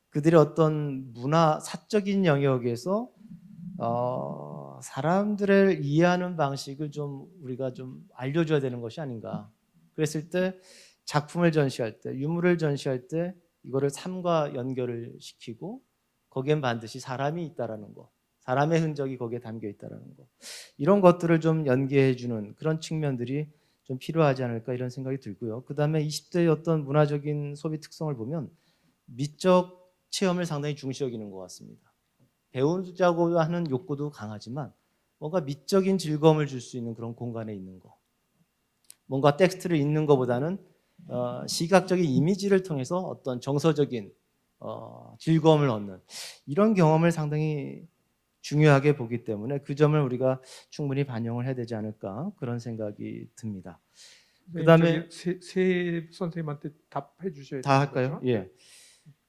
그들의 어떤 문화 사적인 영역에서 사람들을 이해하는 방식을 좀 우리가 좀 알려줘야 되는 것이 아닌가. 그랬을 때 작품을 전시할 때, 유물을 전시할 때 이거를 삶과 연결을 시키고 거기엔 반드시 사람이 있다라는 거, 사람의 흔적이 거기에 담겨 있다라는 거, 이런 것들을 좀 연계해주는 그런 측면들이 좀 필요하지 않을까 이런 생각이 들고요. 그 다음에 20대의 어떤 문화적인 소비 특성을 보면 미적 체험을 상당히 중시 여기는 것 같습니다. 배우자고 하는 욕구도 강하지만 뭔가 미적인 즐거움을 줄 수 있는 그런 공간에 있는 거, 뭔가 텍스트를 읽는 것보다는 시각적인 이미지를 통해서 어떤 정서적인 즐거움을 얻는 이런 경험을 상당히 중요하게 보기 때문에 그 점을 우리가 충분히 반영을 해야 되지 않을까 그런 생각이 듭니다. 그다음에 세 선생님한테 답해 주셔야 다 되는 할까요? 거죠? 예.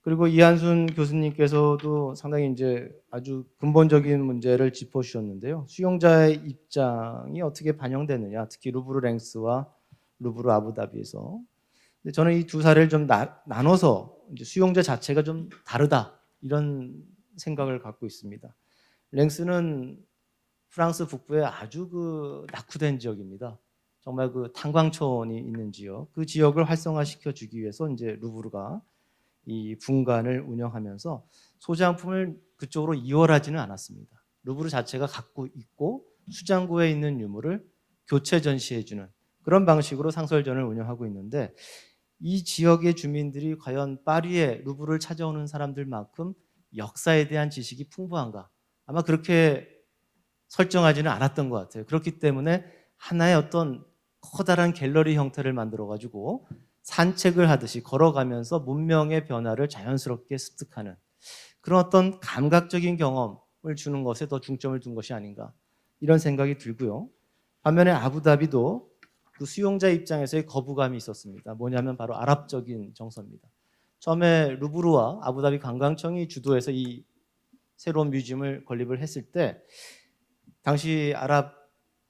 그리고 이한순 교수님께서도 상당히 이제 아주 근본적인 문제를 짚어주셨는데요. 수용자의 입장이 어떻게 반영되느냐, 특히 루브르 랭스와 루브르 아부다비에서. 근데 저는 이 두 사례를 좀 나눠서 이제 수용자 자체가 좀 다르다 이런 생각을 갖고 있습니다. 랭스는 프랑스 북부의 아주 그 낙후된 지역입니다. 정말 그 탄광촌이 있는 지역, 그 지역을 활성화시켜 주기 위해서 이제 루브르가 이 분관을 운영하면서 소장품을 그쪽으로 이월하지는 않았습니다. 루브르 자체가 갖고 있고 수장고에 있는 유물을 교체 전시해주는 그런 방식으로 상설전을 운영하고 있는데 이 지역의 주민들이 과연 파리에 루브르를 찾아오는 사람들만큼 역사에 대한 지식이 풍부한가? 아마 그렇게 설정하지는 않았던 것 같아요. 그렇기 때문에 하나의 어떤 커다란 갤러리 형태를 만들어가지고 산책을 하듯이 걸어가면서 문명의 변화를 자연스럽게 습득하는 그런 어떤 감각적인 경험을 주는 것에 더 중점을 둔 것이 아닌가 이런 생각이 들고요. 반면에 아부다비도 그 수용자 입장에서의 거부감이 있었습니다. 뭐냐면 바로 아랍적인 정서입니다. 처음에 루브르와 아부다비 관광청이 주도해서 이 새로운 뮤지엄을 건립을 했을 때 당시 아랍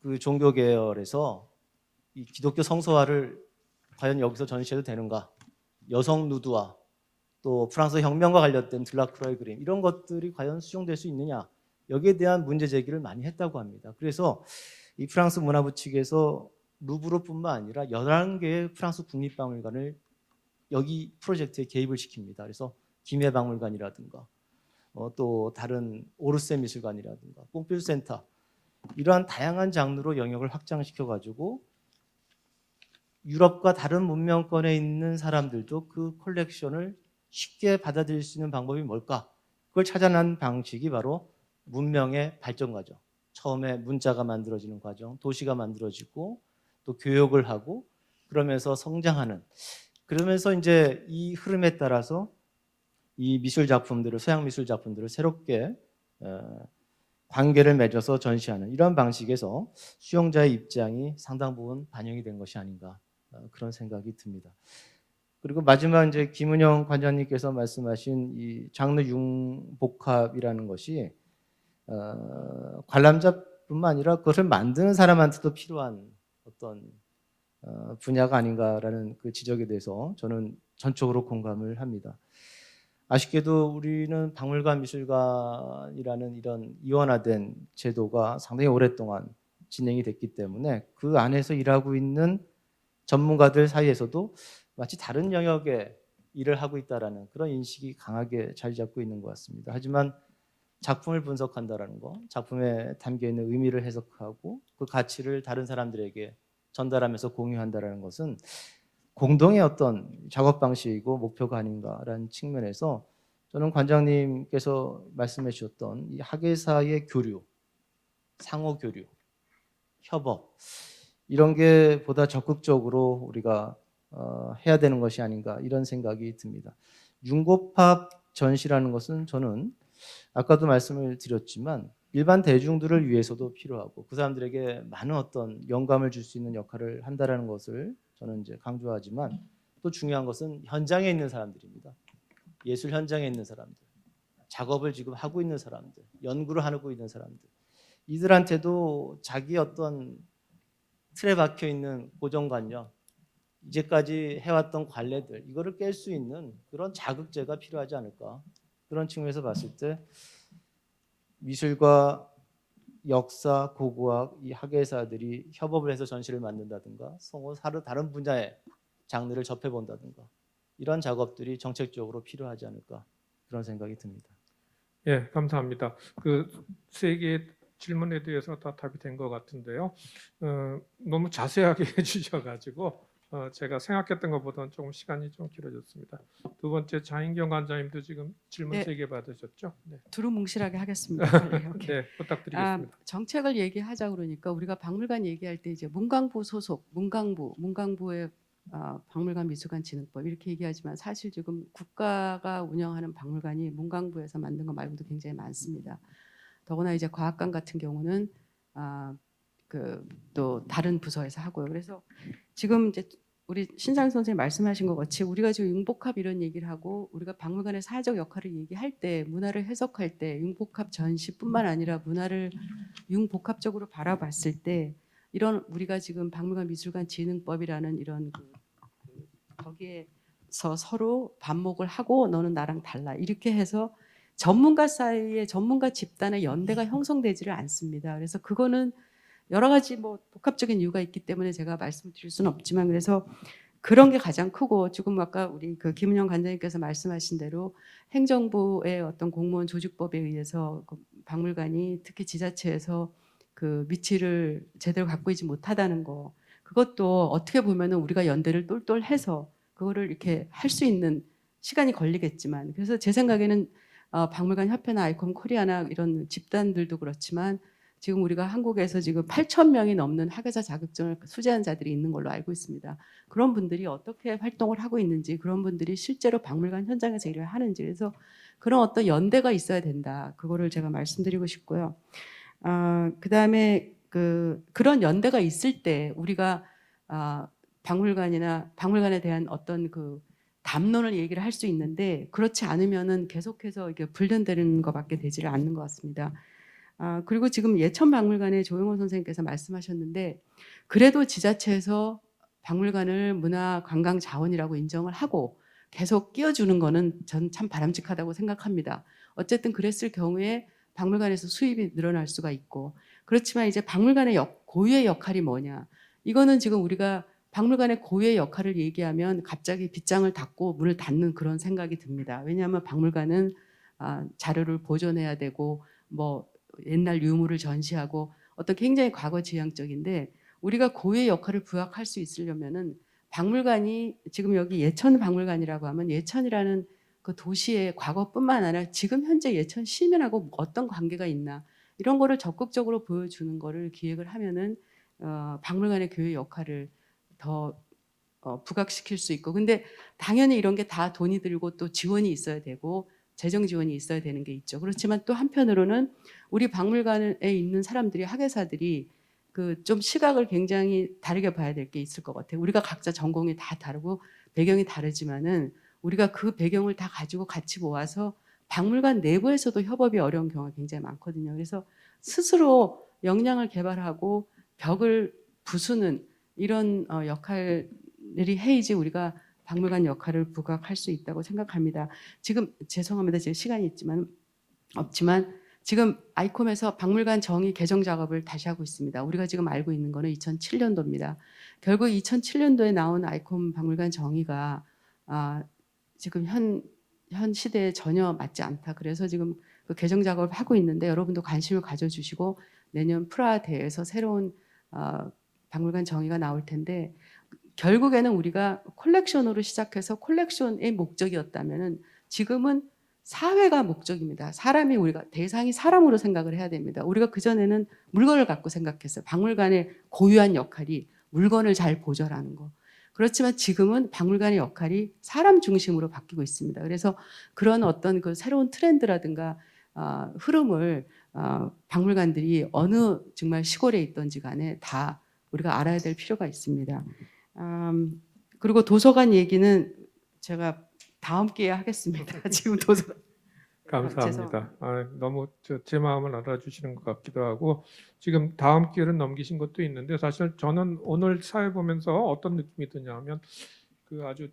그 종교 계열에서 이 기독교 성서화를 과연 여기서 전시해도 되는가? 여성 누드와 또 프랑스 혁명과 관련된 들라크로의 그림 이런 것들이 과연 수용될 수 있느냐? 여기에 대한 문제 제기를 많이 했다고 합니다. 그래서 이 프랑스 문화부 측에서 루브르뿐만 아니라 11개의 프랑스 국립박물관을 여기 프로젝트에 개입을 시킵니다. 그래서 김해박물관이라든가 또 다른 오르세 미술관이라든가 뽕필 센터 이러한 다양한 장르로 영역을 확장시켜가지고 유럽과 다른 문명권에 있는 사람들도 그 컬렉션을 쉽게 받아들일 수 있는 방법이 뭘까? 그걸 찾아낸 방식이 바로 문명의 발전 과정. 처음에 문자가 만들어지는 과정, 도시가 만들어지고 또 교역을 하고 그러면서 성장하는. 그러면서 이제 이 흐름에 따라서 이 미술 작품들을 서양 미술 작품들을 새롭게 관계를 맺어서 전시하는 이런 방식에서 수용자의 입장이 상당 부분 반영이 된 것이 아닌가 그런 생각이 듭니다. 그리고 마지막 이제 김은영 관장님께서 말씀하신 이 장르 융복합이라는 것이 관람자뿐만 아니라 그것을 만드는 사람한테도 필요한 어떤 분야가 아닌가라는 그 지적에 대해서 저는 전적으로 공감을 합니다. 아쉽게도 우리는 박물관 미술관이라는 이런 이원화된 제도가 상당히 오랫동안 진행이 됐기 때문에 그 안에서 일하고 있는 전문가들 사이에서도 마치 다른 영역의 일을 하고 있다라는 그런 인식이 강하게 자리 잡고 있는 것 같습니다. 하지만 작품을 분석한다라는 거, 작품에 담겨 있는 의미를 해석하고 그 가치를 다른 사람들에게 전달하면서 공유한다라는 것은 공동의 어떤 작업 방식이고 목표가 아닌가라는 측면에서 저는 관장님께서 말씀해 주셨던 이 학예사의 교류, 상호 교류, 협업 이런 게 보다 적극적으로 우리가 해야 되는 것이 아닌가 이런 생각이 듭니다. 융복합 전시라는 것은 저는 아까도 말씀을 드렸지만 일반 대중들을 위해서도 필요하고 그 사람들에게 많은 어떤 영감을 줄 수 있는 역할을 한다라는 것을 저는 이제 강조하지만 또 중요한 것은 현장에 있는 사람들입니다. 예술 현장에 있는 사람들, 작업을 지금 하고 있는 사람들, 연구를 하고 있는 사람들 이들한테도 자기 어떤 틀에 박혀 있는 고정관념, 이제까지 해왔던 관례들 이거를 깰 수 있는 그런 자극제가 필요하지 않을까. 그런 측면에서 봤을 때 미술과 역사, 고고학 이 학예사들이 협업을 해서 전시를 만든다든가 서로 다른 분야의 장르를 접해본다든가 이런 작업들이 정책적으로 필요하지 않을까 그런 생각이 듭니다. 예, 감사합니다. 그 세 개의 질문에 대해서 다 답이 된 것 같은데요. 너무 자세하게 해주셔가지고 제가 생각했던 것보다는 조금 시간이 좀 길어졌습니다. 두 번째 장인경 관장님도 지금 질문 네. 3개 받으셨죠? 네, 두루뭉실하게 하겠습니다. 빨리. 오케이. 네 부탁드리겠습니다. 정책을 얘기하자 그러니까 우리가 박물관 얘기할 때 이제 문광부 소속 문광부의 박물관 미술관 진흥법 이렇게 얘기하지만 사실 지금 국가가 운영하는 박물관이 문광부에서 만든 거 말고도 굉장히 많습니다. 더구나 이제 과학관 같은 경우는 그 또 다른 부서에서 하고요. 그래서 지금 이제 우리 신상 선생님 말씀하신 것 같이 우리가 지금 융복합 이런 얘기를 하고 우리가 박물관의 사회적 역할을 얘기할 때 문화를 해석할 때 융복합 전시뿐만 아니라 문화를 융복합적으로 바라봤을 때 이런 우리가 지금 박물관 미술관 진흥법이라는 이런 거기에서 서로 반목을 하고 너는 나랑 달라 이렇게 해서 전문가 사이에 전문가 집단의 연대가 형성되지를 않습니다. 그래서 그거는 여러 가지 뭐 복합적인 이유가 있기 때문에 제가 말씀드릴 수는 없지만 그래서 그런 게 가장 크고 지금 아까 우리 그 김은영 관장님께서 말씀하신 대로 행정부의 어떤 공무원 조직법에 의해서 그 박물관이 특히 지자체에서 그 위치를 제대로 갖고 있지 못하다는 거 그것도 어떻게 보면은 우리가 연대를 똘똘해서 그거를 이렇게 할 수 있는 시간이 걸리겠지만 그래서 제 생각에는 박물관 협회나 아이콘 코리아나 이런 집단들도 그렇지만 지금 우리가 한국에서 지금 8,000명이 넘는 학예사 자격증을 수재한 자들이 있는 걸로 알고 있습니다. 그런 분들이 어떻게 활동을 하고 있는지 그런 분들이 실제로 박물관 현장에서 일을 하는지 그래서 그런 어떤 연대가 있어야 된다. 그거를 제가 말씀드리고 싶고요. 그다음에 그런 연대가 있을 때 우리가 박물관에 대한 어떤 그 담론을 얘기를 할 수 있는데 그렇지 않으면은 계속해서 이게 불련되는 것밖에 되지를 않는 것 같습니다. 그리고 지금 예천박물관에 조용호 선생님께서 말씀하셨는데 그래도 지자체에서 박물관을 문화관광 자원이라고 인정을 하고 계속 끼워주는 거는 전 참 바람직하다고 생각합니다. 어쨌든 그랬을 경우에 박물관에서 수입이 늘어날 수가 있고 그렇지만 이제 박물관의 고유의 역할이 뭐냐 이거는 지금 우리가 박물관의 고유의 역할을 얘기하면 갑자기 빗장을 닫고 문을 닫는 그런 생각이 듭니다. 왜냐하면 박물관은 자료를 보존해야 되고 뭐 옛날 유물을 전시하고 어떤 굉장히 과거지향적인데 우리가 고유의 역할을 부각할 수 있으려면은 박물관이 지금 여기 예천 박물관이라고 하면 예천이라는 그 도시의 과거뿐만 아니라 지금 현재 예천 시민하고 어떤 관계가 있나 이런 거를 적극적으로 보여주는 거를 기획을 하면은 박물관의 교육 역할을 더 부각시킬 수 있고 근데 당연히 이런 게 다 돈이 들고 또 지원이 있어야 되고 재정 지원이 있어야 되는 게 있죠. 그렇지만 또 한편으로는 우리 박물관에 있는 사람들이 학예사들이 그 좀 시각을 굉장히 다르게 봐야 될 게 있을 것 같아요. 우리가 각자 전공이 다 다르고 배경이 다르지만은 우리가 그 배경을 다 가지고 같이 모아서 박물관 내부에서도 협업이 어려운 경우가 굉장히 많거든요. 그래서 스스로 역량을 개발하고 벽을 부수는 이런 역할이 해야지 우리가 박물관 역할을 부각할 수 있다고 생각합니다. 지금 죄송합니다. 지금 시간이 없지만 지금 아이콤에서 박물관 정의 개정 작업을 다시 하고 있습니다. 우리가 지금 알고 있는 거는 2007년도입니다. 결국 2007년도에 나온 아이콤 박물관 정의가 지금 현 시대에 전혀 맞지 않다. 그래서 지금 그 개정 작업을 하고 있는데 여러분도 관심을 가져주시고 내년 프라하대에서 새로운 박물관 정의가 나올 텐데 결국에는 우리가 콜렉션으로 시작해서 콜렉션의 목적이었다면은 지금은 사회가 목적입니다. 우리가 대상이 사람으로 생각을 해야 됩니다. 우리가 그전에는 물건을 갖고 생각했어요. 박물관의 고유한 역할이 물건을 잘 보존하는 거. 그렇지만 지금은 박물관의 역할이 사람 중심으로 바뀌고 있습니다. 그래서 그런 어떤 그 새로운 트렌드라든가 흐름을 박물관들이 어느 정말 시골에 있던지 간에 다 우리가 알아야 될 필요가 있습니다. 그리고 도서관 얘기는 제가 다음 기회에 하겠습니다. 지금 도서관. 감사합니다. 너무 제 마음을 알아주시는 것 같기도 하고 지금 다음 기회를 넘기신 것도 있는데 사실 저는 오늘 사회 보면서 어떤 느낌이 드냐면 그 아주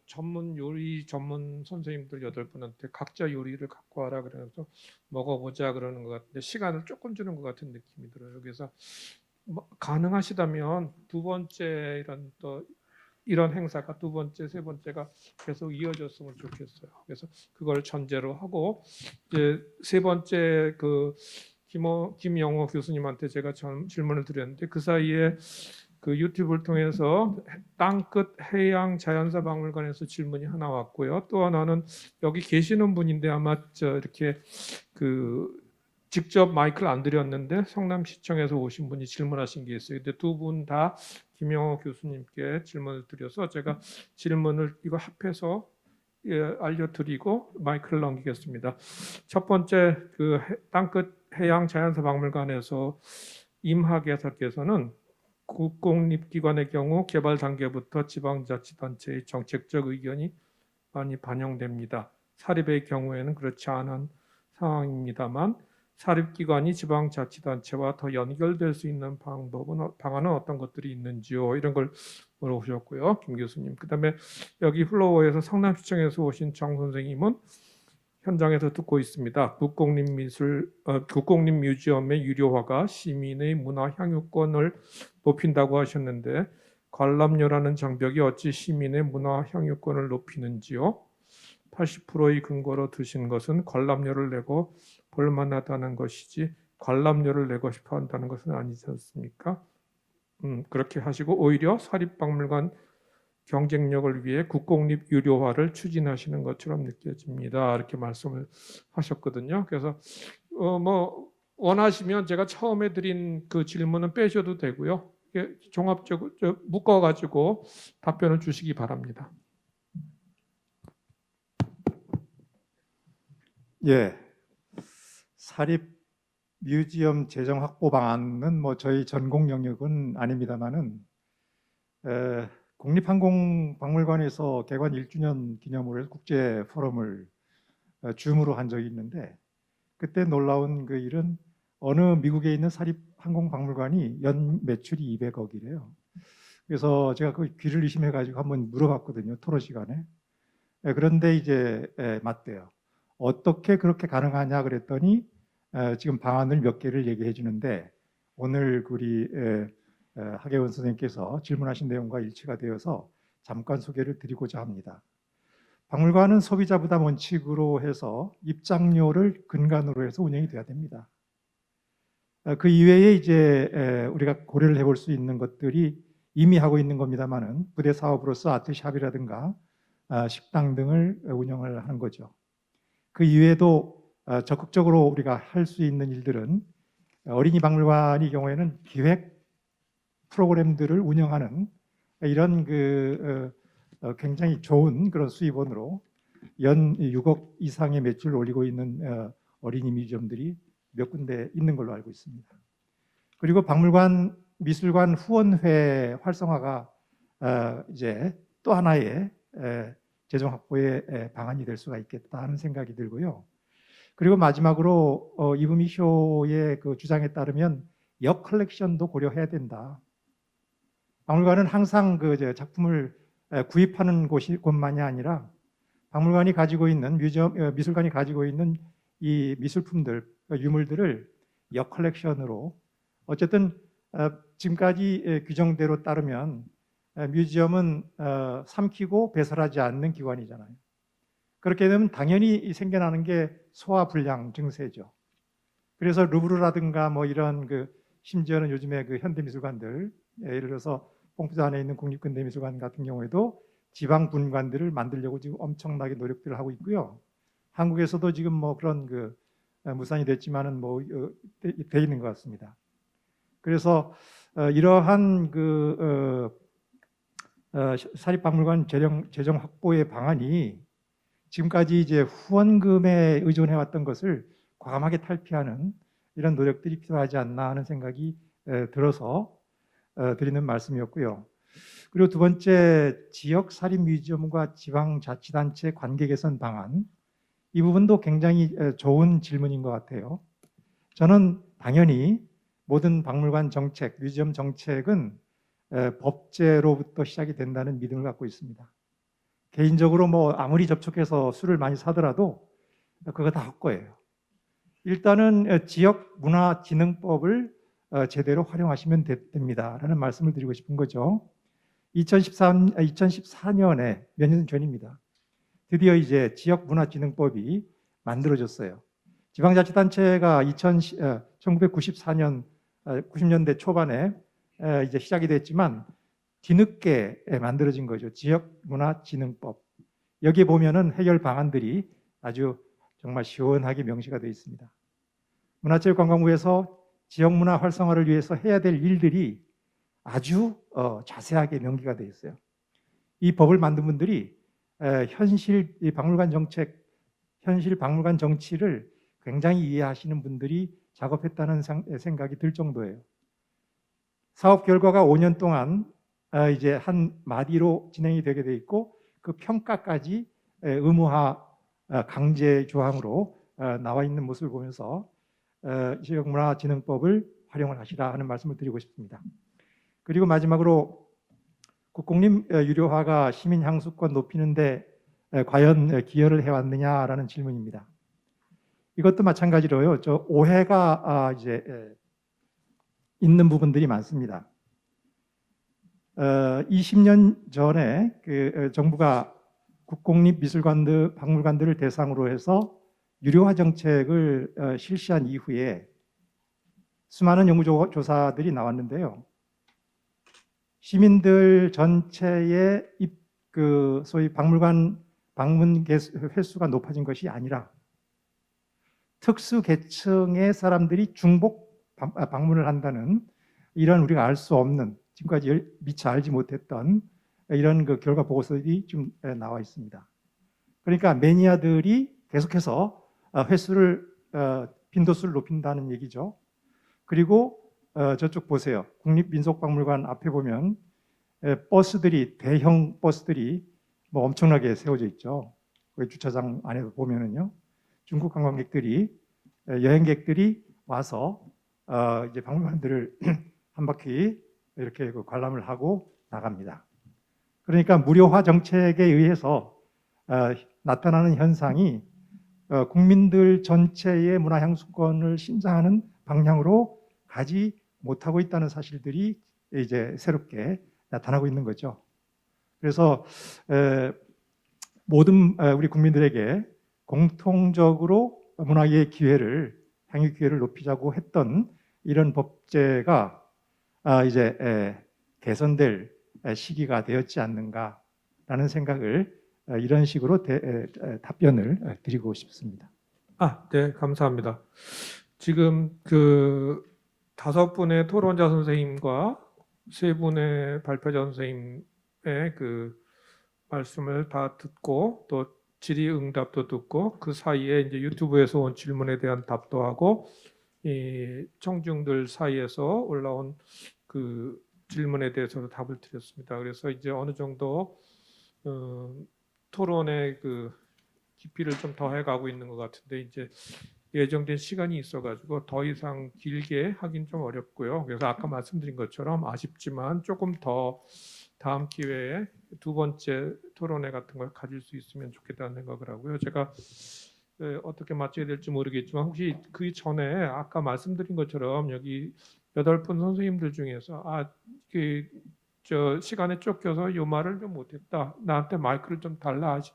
요리 전문 선생님들 8분한테 각자 요리를 갖고 와라 그래서 먹어보자 그러는 것 같은데 시간을 조금 주는 것 같은 느낌이 들어요. 그래서 가능하시다면 두 번째 이런 행사가 두 번째, 세 번째가 계속 이어졌으면 좋겠어요. 그래서 그걸 전제로 하고 이제 세 번째 그 김영호 교수님한테 제가 질문을 드렸는데 그 사이에 그 유튜브를 통해서 땅끝 해양 자연사 박물관에서 질문이 하나 왔고요. 또 하나는 여기 계시는 분인데 아마 이렇게 그 직접 마이크를 안 드렸는데 성남시청에서 오신 분이 질문하신 게 있어요. 근데 두 분 다 김영호 교수님께 질문을 드려서 제가 질문을 이거 합해서 알려드리고 마이크를 넘기겠습니다. 첫 번째 그 땅끝 해양 자연사 박물관에서 임학예사께서는 국공립기관의 경우 개발 단계부터 지방자치단체의 정책적 의견이 많이 반영됩니다. 사립의 경우에는 그렇지 않은 상황입니다만 사립기관이 지방자치단체와 더 연결될 수 있는 방안은 어떤 것들이 있는지요? 이런 걸 물어보셨고요. 김 교수님. 그다음에 여기 플로어에서 성남시청에서 오신 정 선생님은 현장에서 듣고 있습니다. 국공립뮤지엄의 유료화가 시민의 문화 향유권을 높인다고 하셨는데 관람료라는 장벽이 어찌 시민의 문화 향유권을 높이는지요? 80%의 근거로 드신 것은 관람료를 내고 볼만하다는 것이지 관람료를 내고 싶어 한다는 것은 아니지 않습니까? 그렇게 하시고 오히려 사립박물관 경쟁력을 위해 국공립 유료화를 추진하시는 것처럼 느껴집니다. 이렇게 말씀을 하셨거든요. 그래서 원하시면 제가 처음에 드린 그 질문은 빼셔도 되고요. 종합적으로 묶어가지고 답변을 주시기 바랍니다. 예, 사립 뮤지엄 재정 확보 방안은 저희 전공 영역은 아닙니다만은 국립항공박물관에서 개관 1주년 기념으로 해서 국제 포럼을 줌으로 한 적이 있는데 그때 놀라운 그 일은 어느 미국에 있는 사립항공박물관이 연 매출이 200억이래요. 그래서 제가 그 귀를 의심해가지고 한번 물어봤거든요, 토론 시간에. 그런데 이제 맞대요. 어떻게 그렇게 가능하냐 그랬더니 지금 방안을 몇 개를 얘기해 주는데 오늘 우리 하계원 선생님께서 질문하신 내용과 일치가 되어서 잠깐 소개를 드리고자 합니다. 박물관은 소비자 부담 원칙으로 해서 입장료를 근간으로 해서 운영이 돼야 됩니다. 그 이외에 이제 우리가 고려를 해볼 수 있는 것들이 이미 하고 있는 겁니다만은 부대 사업으로서 아트샵이라든가 식당 등을 운영을 하는 거죠. 그 이외에도 적극적으로 우리가 할 수 있는 일들은 어린이 박물관의 경우에는 기획 프로그램들을 운영하는 이런 굉장히 좋은 그런 수입원으로 연 6억 이상의 매출을 올리고 있는 어린이 뮤지엄들이 몇 군데 있는 걸로 알고 있습니다. 그리고 박물관 미술관 후원회 활성화가 이제 또 하나의 재정 확보의 방안이 될 수가 있겠다 하는 생각이 들고요. 그리고 마지막으로 이브미쇼의 그 주장에 따르면 역 컬렉션도 고려해야 된다. 박물관은 항상 그 작품을 구입하는 곳만이 아니라 박물관이 가지고 있는 미술관이 가지고 있는 이 미술품들, 유물들을 역 컬렉션으로 어쨌든 지금까지 규정대로 따르면 뮤지엄은 삼키고 배설하지 않는 기관이잖아요. 그렇게 되면 당연히 생겨나는 게 소화불량 증세죠. 그래서 루브르라든가 이런 심지어는 요즘에 현대미술관들, 예를 들어서 pompeii 안에 있는 국립근대미술관 같은 경우에도 지방 분관들을 만들려고 지금 엄청나게 노력들을 하고 있고요. 한국에서도 지금 그런 무산이 됐지만은 돼 있는 것 같습니다. 그래서 이러한 사립박물관 재정 확보의 방안이 지금까지 이제 후원금에 의존해왔던 것을 과감하게 탈피하는 이런 노력들이 필요하지 않나 하는 생각이 들어서 드리는 말씀이었고요. 그리고 두 번째, 지역 사립 뮤지엄과 지방자치단체 관계 개선 방안, 이 부분도 굉장히 좋은 질문인 것 같아요. 저는 당연히 모든 박물관 정책, 뮤지엄 정책은 법제로부터 시작이 된다는 믿음을 갖고 있습니다. 개인적으로 뭐 아무리 접촉해서 술을 많이 사더라도 그거 다 헛거예요. 일단은 지역문화진흥법을 제대로 활용하시면 됩니다라는 말씀을 드리고 싶은 거죠. 2014년에 몇 년 전입니다. 드디어 이제 지역문화진흥법이 만들어졌어요. 지방자치단체가 1994년 90년대 초반에 이제 시작이 됐지만 뒤늦게 만들어진 거죠. 지역문화진흥법. 여기 보면은 해결 방안들이 아주 정말 시원하게 명시가 되어 있습니다. 문화체육관광부에서 지역문화 활성화를 위해서 해야 될 일들이 아주 자세하게 명기가 되어 있어요. 이 법을 만든 분들이 현실 박물관 정책, 현실 박물관 정치를 굉장히 이해하시는 분들이 작업했다는 생각이 들 정도예요. 사업 결과가 5년 동안 이제 한 마디로 진행이 되게 돼 있고 그 평가까지 의무화 강제 조항으로 나와 있는 모습을 보면서 지역문화진흥법을 활용을 하시라 하는 말씀을 드리고 싶습니다. 그리고 마지막으로 국공립 유료화가 시민 향수권 높이는데 과연 기여를 해왔느냐라는 질문입니다. 이것도 마찬가지로요. 저 오해가 이제 있는 부분들이 많습니다. 20년 전에 그 정부가 국공립 미술관들, 박물관들을 대상으로 해서 유료화 정책을 실시한 이후에 수많은 연구조사들이 나왔는데요. 시민들 전체의 그 소위 박물관 방문 횟수가 높아진 것이 아니라 특수 계층의 사람들이 중복 방문을 한다는 이런 우리가 알 수 없는 지금까지 미처 알지 못했던 이런 그 결과 보고서들이 좀 나와 있습니다. 그러니까 매니아들이 계속해서 횟수를 빈도수를 높인다는 얘기죠. 그리고 저쪽 보세요. 국립민속박물관 앞에 보면 버스들이 대형 버스들이 뭐 엄청나게 세워져 있죠. 그 주차장 안에도 보면은요. 중국 관광객들이 여행객들이 와서 이제 박물관들을 한 바퀴 이렇게 관람을 하고 나갑니다. 그러니까 무료화 정책에 의해서 나타나는 현상이 국민들 전체의 문화향수권을 신장하는 방향으로 가지 못하고 있다는 사실들이 이제 새롭게 나타나고 있는 거죠. 그래서 모든 우리 국민들에게 공통적으로 문화의 기회를, 향유 기회를 높이자고 했던 이런 법제가 이제 개선될 시기가 되었지 않는가라는 생각을 이런 식으로 답변을 드리고 싶습니다. 네, 감사합니다. 지금 그 5분의 토론자 선생님과 3분의 발표자 선생님의 그 말씀을 다 듣고 또 질의응답도 듣고 그 사이에 이제 유튜브에서 온 질문에 대한 답도 하고 이 청중들 사이에서 올라온 그 질문에 대해서도 답을 드렸습니다. 그래서 이제 어느 정도 토론의 그 깊이를 좀 더해가고 있는 것 같은데 이제 예정된 시간이 있어가지고 더 이상 길게 하긴 좀 어렵고요. 그래서 아까 말씀드린 것처럼 아쉽지만 조금 더 다음 기회에 2번째 토론회 같은 걸 가질 수 있으면 좋겠다는 생각을 하고요. 제가 어떻게 맞춰야 될지 모르겠지만 혹시 그 전에 아까 말씀드린 것처럼 여기 8분 선생님들 중에서 저 시간에 쫓겨서 요 말을 좀 못했다. 나한테 마이크를 좀 달라 하시.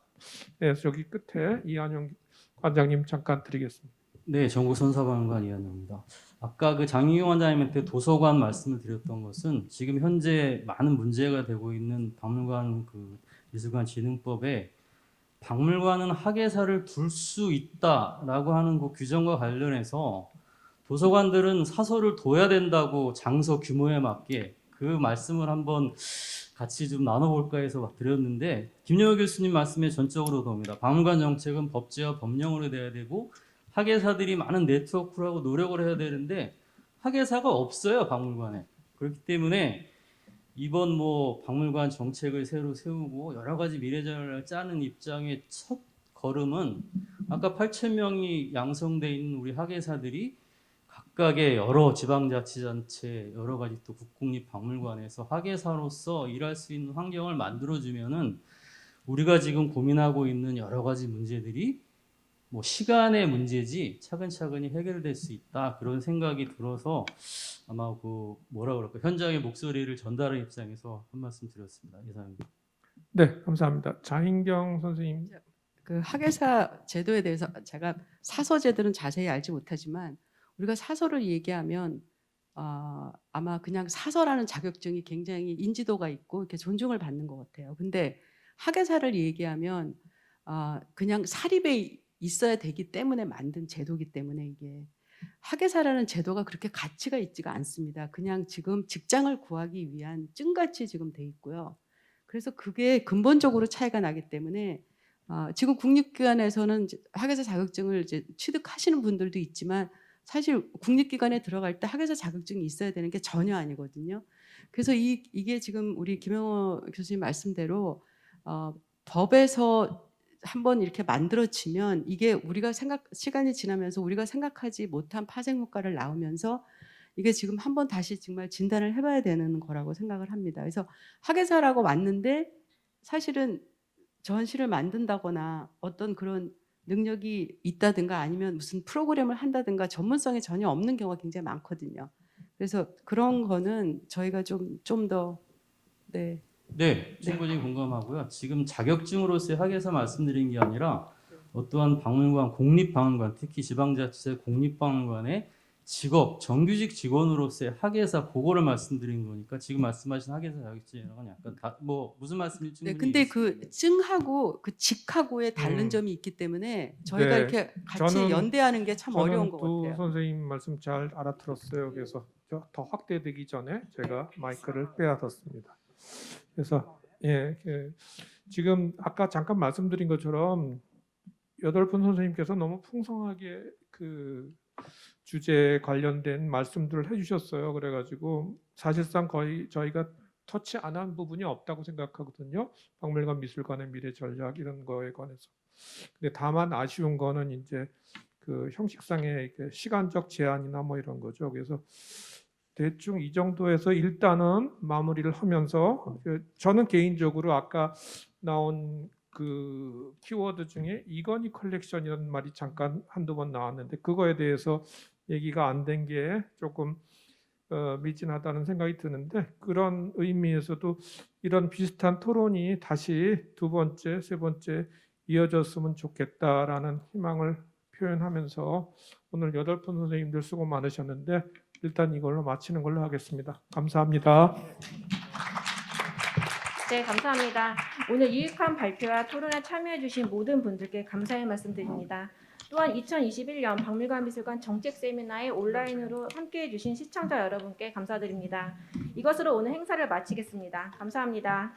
네, 저기 끝에 이한용 관장님 잠깐 드리겠습니다. 네, 전국 선사박물관 이한용입니다. 아까 그 장윤경 원장님한테 도서관 말씀을 드렸던 것은 지금 현재 많은 문제가 되고 있는 박물관 그 미술관 진흥법에 박물관은 학예사를 둘 수 있다라고 하는 그 규정과 관련해서 도서관들은 사서를 둬야 된다고 장소 규모에 맞게 그 말씀을 한번 같이 좀 나눠볼까 해서 드렸는데 김영호 교수님 말씀에 전적으로 동의합니다. 박물관 정책은 법제와 법령으로 돼야 되고 학예사들이 많은 네트워크를 하고 노력을 해야 되는데 학예사가 없어요, 박물관에. 그렇기 때문에 이번 뭐 박물관 정책을 새로 세우고 여러 가지 미래 전략을 짜는 입장의 첫 걸음은 아까 8,000명이 양성돼 있는 우리 학예사들이 각각의 여러 지방자치단체 여러 가지 또 국공립박물관에서 학예사로서 일할 수 있는 환경을 만들어주면은 우리가 지금 고민하고 있는 여러 가지 문제들이 뭐 시간의 문제지 차근차근히 해결될 수 있다 그런 생각이 들어서 아마 그 뭐라 그럴까 현장의 목소리를 전달하는 입장에서 한 말씀 드렸습니다. 이상입니다. 네, 감사합니다. 자인경 선생님. 그 학예사 제도에 대해서 제가 사서 제도는 자세히 알지 못하지만 우리가 사서를 얘기하면 아마 그냥 사서라는 자격증이 굉장히 인지도가 있고 이렇게 존중을 받는 것 같아요. 근데 학예사를 얘기하면 그냥 사립에 있어야 되기 때문에 만든 제도이기 때문에 이게 학예사라는 제도가 그렇게 가치가 있지가 않습니다. 그냥 지금 직장을 구하기 위한 증같이 지금 돼 있고요. 그래서 그게 근본적으로 차이가 나기 때문에 지금 국립기관에서는 학예사 자격증을 이제 취득하시는 분들도 있지만 사실 국립기관에 들어갈 때 학예사 자격증이 있어야 되는 게 전혀 아니거든요. 그래서 이게 지금 우리 김영호 교수님 말씀대로 법에서 한번 이렇게 만들어지면 이게 우리가 시간이 지나면서 우리가 생각하지 못한 파생효과를 낳으면서 이게 지금 한번 다시 정말 진단을 해봐야 되는 거라고 생각을 합니다. 그래서 학예사라고 왔는데 사실은 전시를 만든다거나 어떤 그런 능력이 있다든가 아니면 무슨 프로그램을 한다든가 전문성이 전혀 없는 경우가 굉장히 많거든요. 그래서 그런 거는 저희가 좀 더 네, 충분히 공감하고요. 지금 자격증으로서의 학예사 말씀드린 게 아니라 어떠한 박물관, 공립박물관, 특히 지방자치의 공립박물관의 직업, 정규직 직원으로서의 학예사 그거를 말씀드린 거니까 지금 말씀하신 학예사 자격증이랑은 약간 뭐 무슨 말씀인지 충분히 근데 이해했습니다. 그 증하고 그 직하고의 다른 점이 있기 때문에 저희가 네, 이렇게 같이 저는- 연대하는 게 참 어려운 것 두 같아요. 선생님 말씀 잘 알아들었어요. 그래서 더 확대되기 전에 제가 마이크를 빼앗았습니다. 그래서 지금 아까 잠깐 말씀드린 것처럼 8분 선생님께서 너무 풍성하게 그 주제에 관련된 말씀들을 해주셨어요. 그래가지고 사실상 거의 저희가 터치 안 한 부분이 없다고 생각하거든요. 박물관 미술관의 미래 전략 이런 거에 관해서. 근데 다만 아쉬운 거는 이제 그 형식상의 시간적 제한이나 뭐 이런 거죠. 그래서 대충 이 정도에서 일단은 마무리를 하면서 저는 개인적으로 아까 나온 그 키워드 중에 이건희 컬렉션이라는 말이 잠깐 한두 번 나왔는데 그거에 대해서 얘기가 안 된 게 조금 미진하다는 생각이 드는데 그런 의미에서도 이런 비슷한 토론이 다시 두 번째, 세 번째 이어졌으면 좋겠다라는 희망을 표현하면서 오늘 8분 선생님들 수고 많으셨는데 일단 이걸로 마치는 걸로 하겠습니다. 감사합니다. 네, 감사합니다. 오늘 유익한 발표와 토론에 참여해주신 모든 분들께 감사의 말씀드립니다. 또한 2021년 박물관 미술관 정책 세미나에 온라인으로 함께해주신 시청자 여러분께 감사드립니다. 이것으로 오늘 행사를 마치겠습니다. 감사합니다.